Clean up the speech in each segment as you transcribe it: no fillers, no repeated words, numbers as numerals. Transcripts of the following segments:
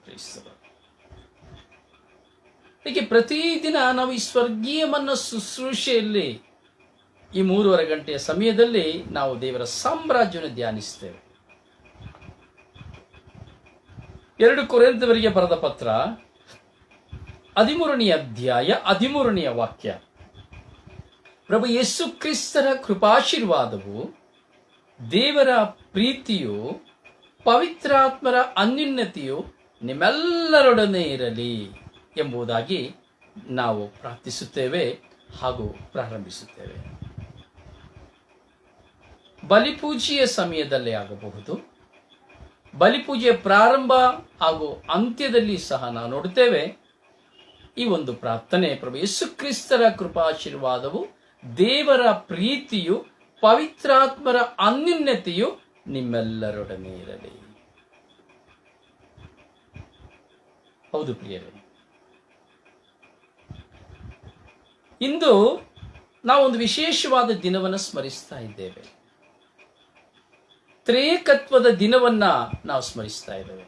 ಕ್ರೈಸ್ತರು. ಹೀಗೆ ಪ್ರತಿದಿನ ನಾವು ಈ ಸ್ವರ್ಗೀಯ ಮನ್ನ ಶುಶ್ರೂಷೆಯಲ್ಲಿ ಈ 3:30 ಗಂಟೆಯ ಸಮಯದಲ್ಲಿ ನಾವು ದೇವರ ಸಾಮ್ರಾಜ್ಯವನ್ನು ಧ್ಯಾನಿಸ್ತೇವೆ. 2 ಕೊರಿಂಥದವರಿಗೆ ಬರೆದ ಪತ್ರ 13ನೇ ಅಧ್ಯಾಯ 13ನೇ ವಾಕ್ಯ. ಪ್ರಭು ಯೇಸು ಕ್ರಿಸ್ತರ ಕೃಪಾಶೀರ್ವಾದವು, ದೇವರ ಪ್ರೀತಿಯು, ಪವಿತ್ರಾತ್ಮರ ಅನ್ಯೋನ್ಯತೆಯು ನಿಮ್ಮೆಲ್ಲರೊಡನೆ ಇರಲಿ ಎಂಬುದಾಗಿ ನಾವು ಪ್ರಾರ್ಥಿಸುತ್ತೇವೆ ಹಾಗೂ ಪ್ರಾರಂಭಿಸುತ್ತೇವೆ. ಬಲಿಪೂಜೆಯ ಸಮಯದಲ್ಲೇ ಆಗಬಹುದು, ಬಲಿಪೂಜೆಯ ಪ್ರಾರಂಭ ಹಾಗೂ ಅಂತ್ಯದಲ್ಲಿ ಸಹ ನಾವು ನೋಡುತ್ತೇವೆ ಈ ಒಂದು ಪ್ರಾರ್ಥನೆ. ಪ್ರಭು ಯೇಸು ಕ್ರಿಸ್ತರ ಕೃಪಾಶೀರ್ವಾದವು, ದೇವರ ಪ್ರೀತಿಯು, ಪವಿತ್ರಾತ್ಮರ ಅನ್ಯೋನ್ಯತೆಯು ನಿಮ್ಮೆಲ್ಲರೊಡನೆ ಇರಲಿ. ಹೌದು ಪ್ರಿಯರೇ, ಇಂದು ನಾವೊಂದು ವಿಶೇಷವಾದ ದಿನವನ್ನು ಸ್ಮರಿಸ್ತಾ ಇದ್ದೇವೆ. ತ್ರೇಕತ್ವದ ದಿನವನ್ನ ನಾವು ಸ್ಮರಿಸ್ತಾ ಇದ್ದೇವೆ.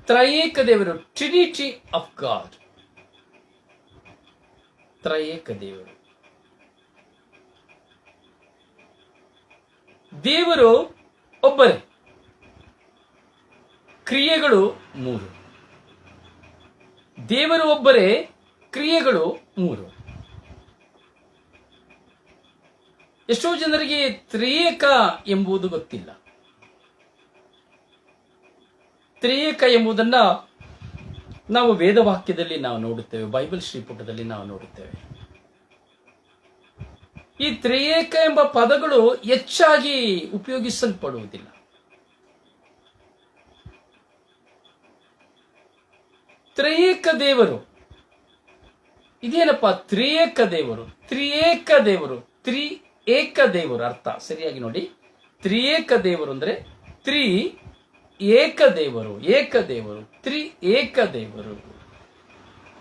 ತ್ರಯೇಕ ದೇವರು, ಟ್ರಿನಿಟಿ ಆಫ್ ಗಾಡ್, ತ್ರಯೇಕ ದೇವರು. ದೇವರು ಒಬ್ಬರೇ, ಕ್ರಿಯೆಗಳು 3. ದೇವರು ಒಬ್ಬರೇ, ಕ್ರಿಯೆಗಳು 3. ಎಷ್ಟೋ ಜನರಿಗೆ ತ್ರಿಯೇಕ ಎಂಬುದು ಗೊತ್ತಿಲ್ಲ. ತ್ರಿಯೇಕ ಎಂಬುದನ್ನ ನಾವು ವೇದವಾಕ್ಯದಲ್ಲಿ ನಾವು ನೋಡುತ್ತೇವೆ, ಬೈಬಲ್ ಶ್ರೀಪುಟದಲ್ಲಿ ನಾವು ನೋಡುತ್ತೇವೆ. ಈ ತ್ರಿಯೇಕ ಎಂಬ ಪದಗಳು ಹೆಚ್ಚಾಗಿ ಉಪಯೋಗಿಸಲ್ಪಡುವುದಿಲ್ಲ. ತ್ರಿಯೇಕ ದೇವರು ಇದೇನಪ್ಪ? ತ್ರಿಯೇಕ ದೇವರು, ತ್ರಿಯೇಕ ದೇವರು, ಏಕ ದೇವರು ಅರ್ಥ ಸರಿಯಾಗಿ ನೋಡಿ. ತ್ರಿಯೇಕ ದೇವರು ಅಂದ್ರೆ ತ್ರಿ ಏಕ ದೇವರು, ಏಕ ದೇವರು, ಏಕ ದೇವರು,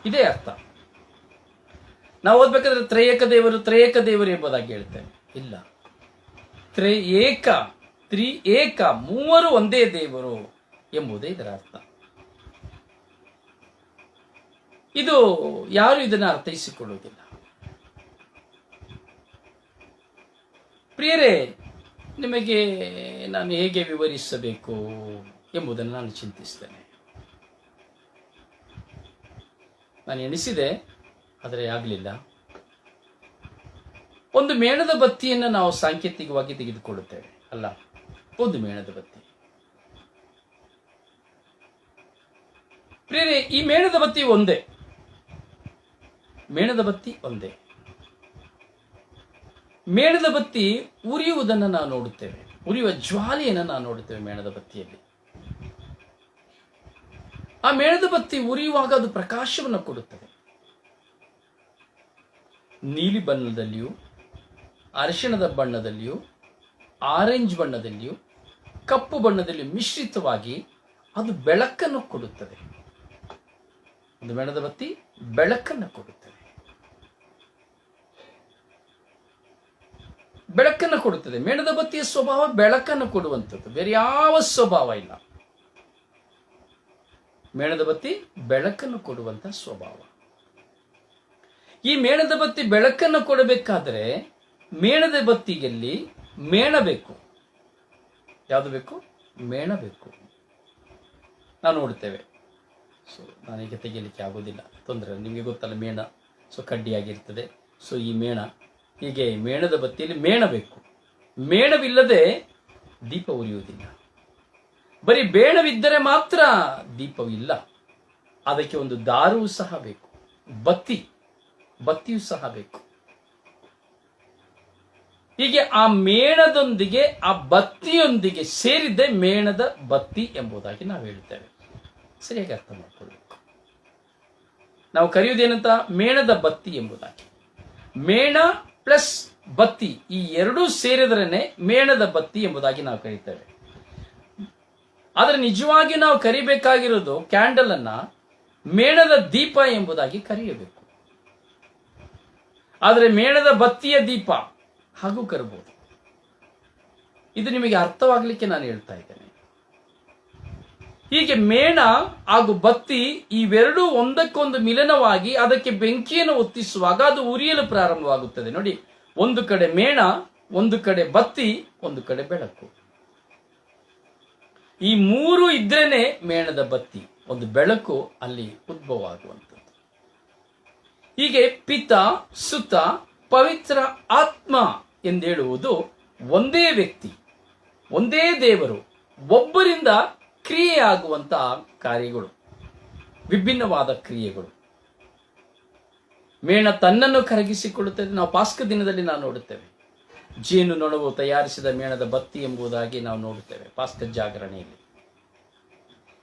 ಇದೇ ಅರ್ಥ. ನಾವು ಓದ್ಬೇಕಾದ್ರೆ ತ್ರಯೇಕ ದೇವರು ಎಂಬುದಾಗಿ ಹೇಳ್ತೇವೆ. ಇಲ್ಲ, ತ್ರಯೇಕ, ಏಕ, 3 ಒಂದೇ ದೇವರು ಎಂಬುದೇ ಇದರ ಅರ್ಥ. ಇದು ಯಾರು ಇದನ್ನು ಅರ್ಥೈಸಿಕೊಳ್ಳುವುದಿಲ್ಲ. ಪ್ರಿಯರೇ, ನಿಮಗೆ ನಾನು ಹೇಗೆ ವಿವರಿಸಬೇಕು ಎಂಬುದನ್ನು ನಾನು ಚಿಂತಿಸ್ತೇನೆ. ನಾನು ಎಣಿಸಿದೆ, ಆದರೆ ಆಗಲಿಲ್ಲ. ಒಂದು ಮೇಣದ ಬತ್ತಿಯನ್ನು ನಾವು ಸಾಂಕೇತಿಕವಾಗಿ ತೆಗೆದುಕೊಳ್ಳುತ್ತೇವೆ ಅಲ್ಲ, ಒಂದು ಮೇಣದ ಬತ್ತಿ. ಪ್ರಿಯರೇ, ಈ ಮೇಣದ ಬತ್ತಿ ಒಂದೇ, ಮೇಣದ ಬತ್ತಿ ಒಂದೇ. ಮೇಣದ ಬತ್ತಿ ಉರಿಯುವುದನ್ನು ನಾವು ನೋಡುತ್ತೇವೆ, ಉರಿಯುವ ಜ್ವಾಲೆಯನ್ನು ನಾವು ನೋಡುತ್ತೇವೆ ಮೇಣದ ಬತ್ತಿಯಲ್ಲಿ. ಆ ಮೇಣದ ಬತ್ತಿ ಉರಿಯುವಾಗ ಅದು ಪ್ರಕಾಶವನ್ನು ಕೊಡುತ್ತದೆ. ನೀಲಿ ಬಣ್ಣದಲ್ಲಿಯೂ, ಅರಿಶಿಣದ ಬಣ್ಣದಲ್ಲಿಯೂ, ಆರೆಂಜ್ ಬಣ್ಣದಲ್ಲಿಯೂ, ಕಪ್ಪು ಬಣ್ಣದಲ್ಲಿಯೂ ಮಿಶ್ರಿತವಾಗಿ ಅದು ಬೆಳಕನ್ನು ಕೊಡುತ್ತದೆ. ಒಂದು ಮೇಣದ ಬತ್ತಿ ಬೆಳಕನ್ನು ಕೊಡುತ್ತದೆ, ಬೆಳಕನ್ನು ಕೊಡುತ್ತದೆ. ಮೇಣದ ಬತ್ತಿಯ ಸ್ವಭಾವ ಬೆಳಕನ್ನು ಕೊಡುವಂಥದ್ದು, ಬೇರೆ ಯಾವ ಸ್ವಭಾವ ಇಲ್ಲ. ಮೇಣದ ಬತ್ತಿ ಬೆಳಕನ್ನು ಕೊಡುವಂತ ಸ್ವಭಾವ. ಈ ಮೇಣದ ಬತ್ತಿ ಬೆಳಕನ್ನು ಕೊಡಬೇಕಾದರೆ ಮೇಣದ ಬತ್ತಿಯಲ್ಲಿ ಮೇಣ ಬೇಕು. ಯಾವುದು ಬೇಕು? ಮೇಣ ಬೇಕು. ನಾವು ನೋಡ್ತೇವೆ. ಸೊ ನಾನೀಗ ತೆಗೆಯಲಿಕ್ಕೆ ಆಗೋದಿಲ್ಲ, ತೊಂದರೆ. ನಿಮಗೆ ಗೊತ್ತಲ್ಲ, ಮೇಣ ಕಡ್ಡಿಯಾಗಿರ್ತದೆ. ಸೊ ಈ ಮೇಣ, ಹೀಗೆ ಮೇಣದ ಬತ್ತಿಯಲ್ಲಿ ಮೇಣ ಬೇಕು. ಮೇಣವಿಲ್ಲದೆ ದೀಪ ಉರಿಯುವುದಿಲ್ಲ. ಬರೀ ಬೇಣವಿದ್ದರೆ ಮಾತ್ರ ದೀಪವಿಲ್ಲ. ಅದಕ್ಕೆ ಒಂದು ದಾರುವು ಸಹ ಬೇಕು, ಬತ್ತಿಯೂ ಸಹ ಬೇಕು. ಹೀಗೆ ಆ ಮೇಣದೊಂದಿಗೆ, ಆ ಬತ್ತಿಯೊಂದಿಗೆ ಸೇರಿದ್ದೇ ಮೇಣದ ಬತ್ತಿ ಎಂಬುದಾಗಿ ನಾವು ಹೇಳ್ತೇವೆ. ಸರಿಯಾಗಿ ಅರ್ಥ ಮಾಡಿಕೊಳ್ಳಬೇಕು. ನಾವು ಕರೆಯುವುದೇನಂತ? ಮೇಣದ ಬತ್ತಿ ಎಂಬುದಾಗಿ. ಮೇಣ ಪ್ಲಸ್ ಬತ್ತಿ, ಈ ಎರಡೂ ಸೇರಿದ್ರೇನೆ ಮೇಣದ ಬತ್ತಿ ಎಂಬುದಾಗಿ ನಾವು ಕರೀತೇವೆ. ಆದರೆ ನಿಜವಾಗಿ ನಾವು ಕರಿಬೇಕಾಗಿರೋದು ಕ್ಯಾಂಡಲ್ ಅನ್ನ ಮೇಣದ ದೀಪ ಎಂಬುದಾಗಿ ಕರೆಯಬೇಕು. ಆದರೆ ಮೇಣದ ಬತ್ತಿಯ ದೀಪ ಹಾಗೂ ಕರಬಹುದು. ಇದು ನಿಮಗೆ ಅರ್ಥವಾಗಲಿಕ್ಕೆ ನಾನು ಹೇಳ್ತಾ ಇದ್ದೇನೆ. ಹೀಗೆ ಮೇಣ ಹಾಗೂ ಬತ್ತಿ ಇವೆರಡೂ ಒಂದಕ್ಕೊಂದು ಮಿಲನವಾಗಿ ಅದಕ್ಕೆ ಬೆಂಕಿಯನ್ನು ಹೊತ್ತಿಸುವಾಗ ಅದು ಉರಿಯಲು ಪ್ರಾರಂಭವಾಗುತ್ತದೆ. ನೋಡಿ, ಒಂದು ಕಡೆ ಮೇಣ, ಒಂದು ಕಡೆ ಬತ್ತಿ, ಒಂದು ಕಡೆ ಬೆಳಕು. ಈ ಮೂರು ಇದ್ರೇನೆ ಮೇಣದ ಬತ್ತಿ, ಒಂದು ಬೆಳಕು ಅಲ್ಲಿ ಉದ್ಭವ ಆಗುವಂಥದ್ದು. ಹೀಗೆ ಪಿತ, ಸುತ, ಪವಿತ್ರ ಆತ್ಮ ಎಂದೇಳುವುದು ಒಂದೇ ವ್ಯಕ್ತಿ, ಒಂದೇ ದೇವರು, ಒಬ್ಬರಿಂದ ಕ್ರಿಯೆಯಾಗುವಂತಹ ಕಾರ್ಯಗಳು, ವಿಭಿನ್ನವಾದ ಕ್ರಿಯೆಗಳು. ಮೇಣ ತನ್ನನ್ನು ಕರಗಿಸಿಕೊಳ್ಳುತ್ತದೆ. ನಾವು ಪಾಸ್ಕ ದಿನದಲ್ಲಿ ನಾವು ನೋಡುತ್ತೇವೆ, ಜೇನು ನೊಣವು ತಯಾರಿಸಿದ ಮೇಣದ ಬತ್ತಿ ಎಂಬುದಾಗಿ ನಾವು ನೋಡುತ್ತೇವೆ ಪಾಸ್ಕ ಜಾಗರಣೆಯಲ್ಲಿ.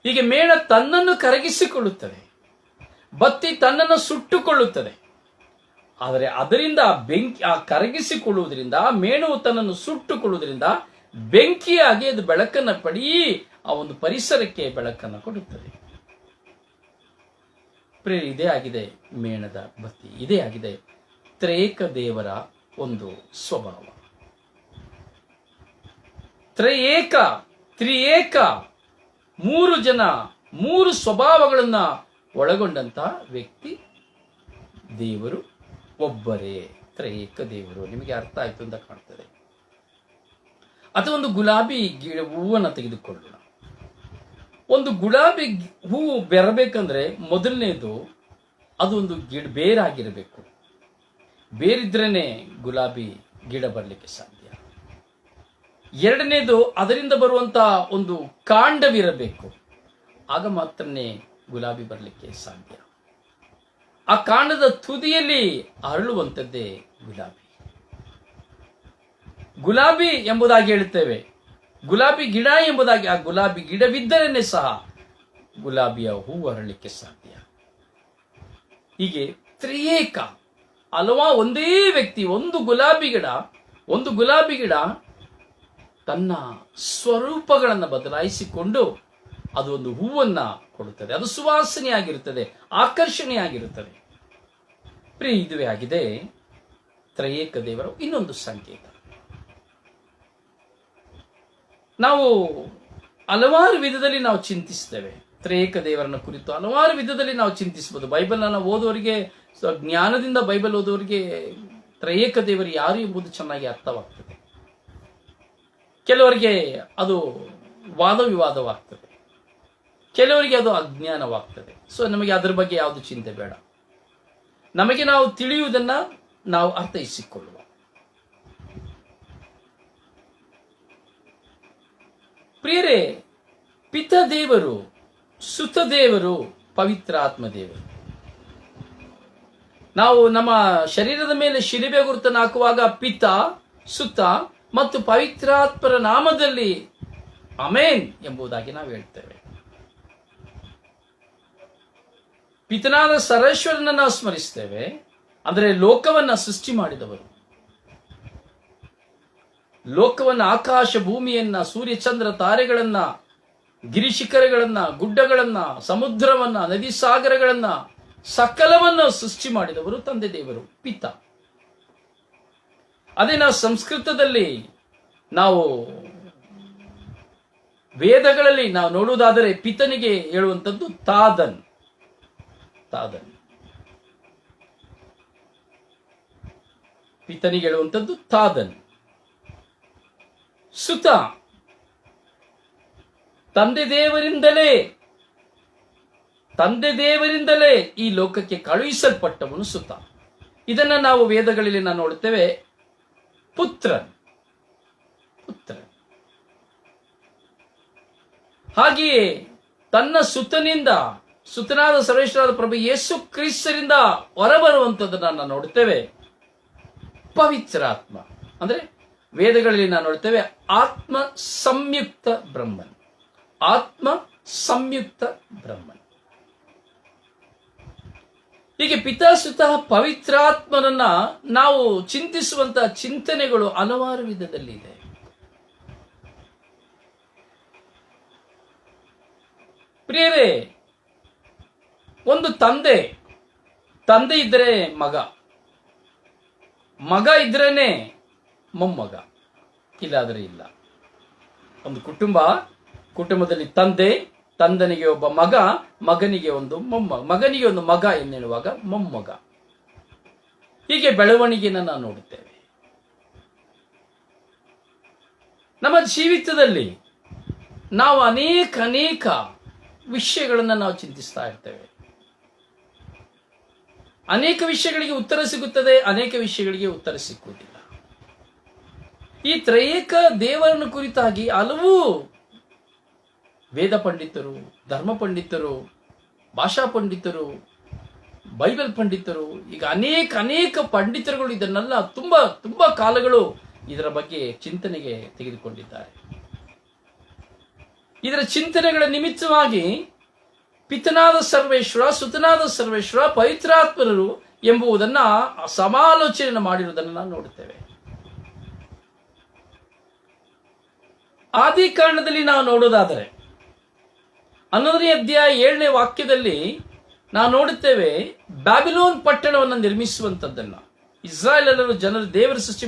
ಹೀಗೆ ಮೇಣ ತನ್ನನ್ನು ಕರಗಿಸಿಕೊಳ್ಳುತ್ತದೆ, ಬತ್ತಿ ತನ್ನನ್ನು ಸುಟ್ಟುಕೊಳ್ಳುತ್ತದೆ. ಆದರೆ ಅದರಿಂದ ಬೆಂಕಿ, ಆ ಕರಗಿಸಿಕೊಳ್ಳುವುದರಿಂದ, ಮೇಣವು ತನ್ನನ್ನು ಸುಟ್ಟುಕೊಳ್ಳುವುದರಿಂದ ಬೆಂಕಿಯಾಗಿ ಅದು ಬೆಳಕನ್ನು ಪಡೆಯಿ ಆ ಒಂದು ಪರಿಸರಕ್ಕೆ ಬೆಳಕನ್ನು ಕೊಡುತ್ತದೆ. ಇದೇ ಆಗಿದೆ ಮೇಣದ ಬತ್ತಿ. ಇದೇ ಆಗಿದೆ ತ್ರೇಕ ದೇವರ ಒಂದು ಸ್ವಭಾವ. ತ್ರಿಯೇಕ, ಮೂರು ಜನ, ಮೂರು ಸ್ವಭಾವಗಳನ್ನ ಒಳಗೊಂಡಂತ ವ್ಯಕ್ತಿ ದೇವರು ಒಬ್ಬರೇ, ತ್ರಿಯೇಕ ದೇವರು. ನಿಮಗೆ ಅರ್ಥ ಆಯ್ತು ಅಂತ ಕಾಣ್ತದೆ. ಅಥವಾ ಒಂದು ಗುಲಾಬಿ ಗಿಡ ಹೂವನ್ನು ತೆಗೆದುಕೊಳ್ಳೋಣ. ಒಂದು ಗುಲಾಬಿ ಹೂವು ಬೆರಬೇಕಂದ್ರೆ ಮೊದಲನೇದು ಅದು ಒಂದು ಬೇರಾಗಿರಬೇಕು. ಬೇರಿದ್ರೇನೆ ಗುಲಾಬಿ ಗಿಡ ಬರಲಿಕ್ಕೆ ಸಾಧ್ಯ. ಎರಡನೇದು ಅದರಿಂದ ಬರುವಂತಹ ಒಂದು ಕಾಂಡವಿರಬೇಕು, ಆಗ ಮಾತ್ರನೇ ಗುಲಾಬಿ ಬರಲಿಕ್ಕೆ ಸಾಧ್ಯ. ಆ ಕಾಂಡದ ತುದಿಯಲ್ಲಿ ಅರಳುವಂಥದ್ದೇ ಗುಲಾಬಿ. ಗುಲಾಬಿ ಎಂಬುದಾಗಿ ಹೇಳುತ್ತೇವೆ, ಗುಲಾಬಿ ಗಿಡ ಎಂಬುದಾಗಿ. ಆ ಗುಲಾಬಿ ಗಿಡವಿದ್ದರೇನೆ ಸಹ ಗುಲಾಬಿಯ ಹೂವು ಅರಳಲಿಕ್ಕೆ ಸಾಧ್ಯ. ಹೀಗೆ ತ್ರಿಯೇಕ, ಒಂದೇ ವ್ಯಕ್ತಿ, ಒಂದು ಗುಲಾಬಿ ಗಿಡ ತನ್ನ ಸ್ವರೂಪಗಳನ್ನು ಬದಲಾಯಿಸಿಕೊಂಡು ಅದು ಒಂದು ಹೂವನ್ನ ಕೊಡುತ್ತದೆ. ಅದು ಸುವಾಸನೆಯಾಗಿರುತ್ತದೆ, ಆಕರ್ಷಣೆಯಾಗಿರುತ್ತದೆ. ಇದುವೇ ಆಗಿದೆ ತ್ರಯೇಕ ದೇವರ ಇನ್ನೊಂದು ಸಂಕೇತ. ನಾವು ಹಲವಾರು ವಿಧದಲ್ಲಿ ನಾವು ಚಿಂತಿಸ್ತೇವೆ. ತ್ರಯೇಕ ದೇವರನ್ನ ಕುರಿತು ಹಲವಾರು ವಿಧದಲ್ಲಿ ನಾವು ಚಿಂತಿಸಬಹುದು. ಬೈಬಲ್ ಅನ್ನು ಓದುವವರಿಗೆ, ಜ್ಞಾನದಿಂದ ಬೈಬಲ್ ಓದುವವರಿಗೆ ತ್ರಯೇಕ ದೇವರು ಯಾರು ಎಂಬುದು ಚೆನ್ನಾಗಿ ಅರ್ಥವಾಗ್ತದೆ. ಕೆಲವರಿಗೆ ಅದು ವಾದ ವಿವಾದವಾಗ್ತದೆ, ಕೆಲವರಿಗೆ ಅದು ಅಜ್ಞಾನವಾಗ್ತದೆ. ನಮಗೆ ಅದರ ಬಗ್ಗೆ ಯಾವುದು ಚಿಂತೆ ಬೇಡ. ನಮಗೆ ನಾವು ತಿಳಿಯುವುದನ್ನ ನಾವು ಅರ್ಥೈಸಿಕೊಳ್ಳುವ. ಪ್ರಿಯರೇ, ಪಿತ ದೇವರು, ಸುತ ದೇವರು, ಪವಿತ್ರ ಆತ್ಮ ದೇವರು. ನಾವು ನಮ್ಮ ಶರೀರದ ಮೇಲೆ ಶಿಲುಬೆ ಗುರುತನ್ನು ಹಾಕುವಾಗ ಪಿತ, ಸುತ ಮತ್ತು ಪವಿತ್ರಾತ್ಮರ ನಾಮದಲ್ಲಿ ಅಮೇನ್ ಎಂಬುದಾಗಿ ನಾವು ಹೇಳ್ತೇವೆ. ಪಿತನಾದ ಸರ್ವೇಶ್ವರನ ನಾವು ಸ್ಮರಿಸ್ತೇವೆ, ಅಂದರೆ ಲೋಕವನ್ನ ಸೃಷ್ಟಿ ಮಾಡಿದವರು, ಲೋಕವನ್ನ, ಆಕಾಶ ಭೂಮಿಯನ್ನ, ಸೂರ್ಯ ಚಂದ್ರ ತಾರೆಗಳನ್ನ, ಗಿರಿಶಿಖರಗಳನ್ನ, ಗುಡ್ಡಗಳನ್ನ, ಸಮುದ್ರವನ್ನ, ನದಿ ಸಾಗರಗಳನ್ನ, ಸಕಲವನ್ನ ಸೃಷ್ಟಿ ಮಾಡಿದವರು ತಂದೆ ದೇವರು, ಪಿತ. ಅದೇ ನಾವು ಸಂಸ್ಕೃತದಲ್ಲಿ ನಾವು ವೇದಗಳಲ್ಲಿ ನಾವು ನೋಡುವುದಾದರೆ ಪಿತನಿಗೆ ಹೇಳುವಂಥದ್ದು ತಾದನ್. ಪಿತನಿಗೆ ಹೇಳುವಂಥದ್ದು ತಾದನ್. ಸುತ, ತಂದೆ ದೇವರಿಂದಲೇ ಈ ಲೋಕಕ್ಕೆ ಕಳುಹಿಸಲ್ಪಟ್ಟವನು ಸುತ. ಇದನ್ನ ನಾವು ವೇದಗಳಲ್ಲಿ ನಾವು ನೋಡುತ್ತೇವೆ. ಪುತ್ರನ್. ಹಾಗೆಯೇ ತನ್ನ ಸುತನಾದ ಸರ್ವೇಶ್ವರಾದ ಪ್ರಭು ಯೇಸು ಕ್ರಿಸ್ತರಿಂದ ಹೊರಬರುವಂಥದ್ದನ್ನು ನಾವು ನೋಡುತ್ತೇವೆ. ಪವಿತ್ರಾತ್ಮ ಅಂದ್ರೆ ವೇದಗಳಲ್ಲಿ ನಾವು ನೋಡ್ತೇವೆ ಆತ್ಮ ಸಂಯುಕ್ತ ಬ್ರಹ್ಮನ್. ಹೀಗೆ ಪಿತಾಸುತ ಪವಿತ್ರಾತ್ಮನನ್ನ ನಾವು ಚಿಂತಿಸುವಂತಹ ಚಿಂತನೆಗಳು ಹಲವಾರು ವಿಧದಲ್ಲಿ ಇದೆ. ಪ್ರಿಯರೇ, ಒಂದು ತಂದೆ ಇದ್ದರೆ ಮಗ ಇದ್ರೇನೆ ಮೊಮ್ಮಗ, ಇಲ್ಲಾದರೆ ಇಲ್ಲ. ಒಂದು ಕುಟುಂಬದಲ್ಲಿ ತಂದೆ ತಂದನಿಗೆ ಒಬ್ಬ ಮಗ, ಮಗನಿಗೆ ಒಂದು ಮಗನಿಗೆ ಒಂದು ಮಗ ಎನ್ನುವಾಗ ಮೊಮ್ಮಗ. ಹೀಗೆ ಬೆಳವಣಿಗೆಯನ್ನು ನಾವು ನೋಡುತ್ತೇವೆ. ನಮ್ಮ ಜೀವಿತದಲ್ಲಿ ನಾವು ಅನೇಕ ವಿಷಯಗಳನ್ನು ನಾವು ಚಿಂತಿಸ್ತಾ ಇರ್ತೇವೆ. ಅನೇಕ ವಿಷಯಗಳಿಗೆ ಉತ್ತರ ಸಿಗುತ್ತದೆ, ಅನೇಕ ವಿಷಯಗಳಿಗೆ ಉತ್ತರ ಸಿಕ್ಕುವುದಿಲ್ಲ. ಈ ತ್ರಯೇಕ ದೇವರನ್ನು ಕುರಿತಾಗಿ ಹಲವು ವೇದ ಪಂಡಿತರು, ಧರ್ಮ ಪಂಡಿತರು, ಭಾಷಾ ಪಂಡಿತರು, ಬೈಬಲ್ ಪಂಡಿತರು, ಈಗ ಅನೇಕ ಪಂಡಿತರುಗಳು ಇದನ್ನೆಲ್ಲ ತುಂಬಾ ಕಾಲಗಳು ಇದರ ಬಗ್ಗೆ ಚಿಂತನೆಗೆ ತೆಗೆದುಕೊಂಡಿದ್ದಾರೆ. ಇದರ ಚಿಂತನೆಗಳ ನಿಮಿತ್ತವಾಗಿ ಪಿತನಾದ ಸರ್ವೇಶ್ವರ, ಸುತನಾದ ಸರ್ವೇಶ್ವರ, ಪವಿತ್ರಾತ್ಮರು ಎಂಬುದನ್ನ ಸಮಾಲೋಚನೆ ಮಾಡಿರುವುದನ್ನು ನಾವು ನೋಡುತ್ತೇವೆ. ಆದಿ ಕಾಂಡದಲ್ಲಿ ನಾವು ನೋಡೋದಾದರೆ 11ನೇ ಅಧ್ಯಾಯ 7ನೇ ವಾಕ್ಯದಲ್ಲಿ ನಾವು ನೋಡುತ್ತೇವೆ, ಬ್ಯಾಬಿಲೋನ್ ಪಟ್ಟಣವನ್ನು ನಿರ್ಮಿಸುವಂತದ್ದನ್ನ. ಇಸ್ರಾಯೇಲರು ಜನರು ದೇವರು ಸೃಷ್ಟಿ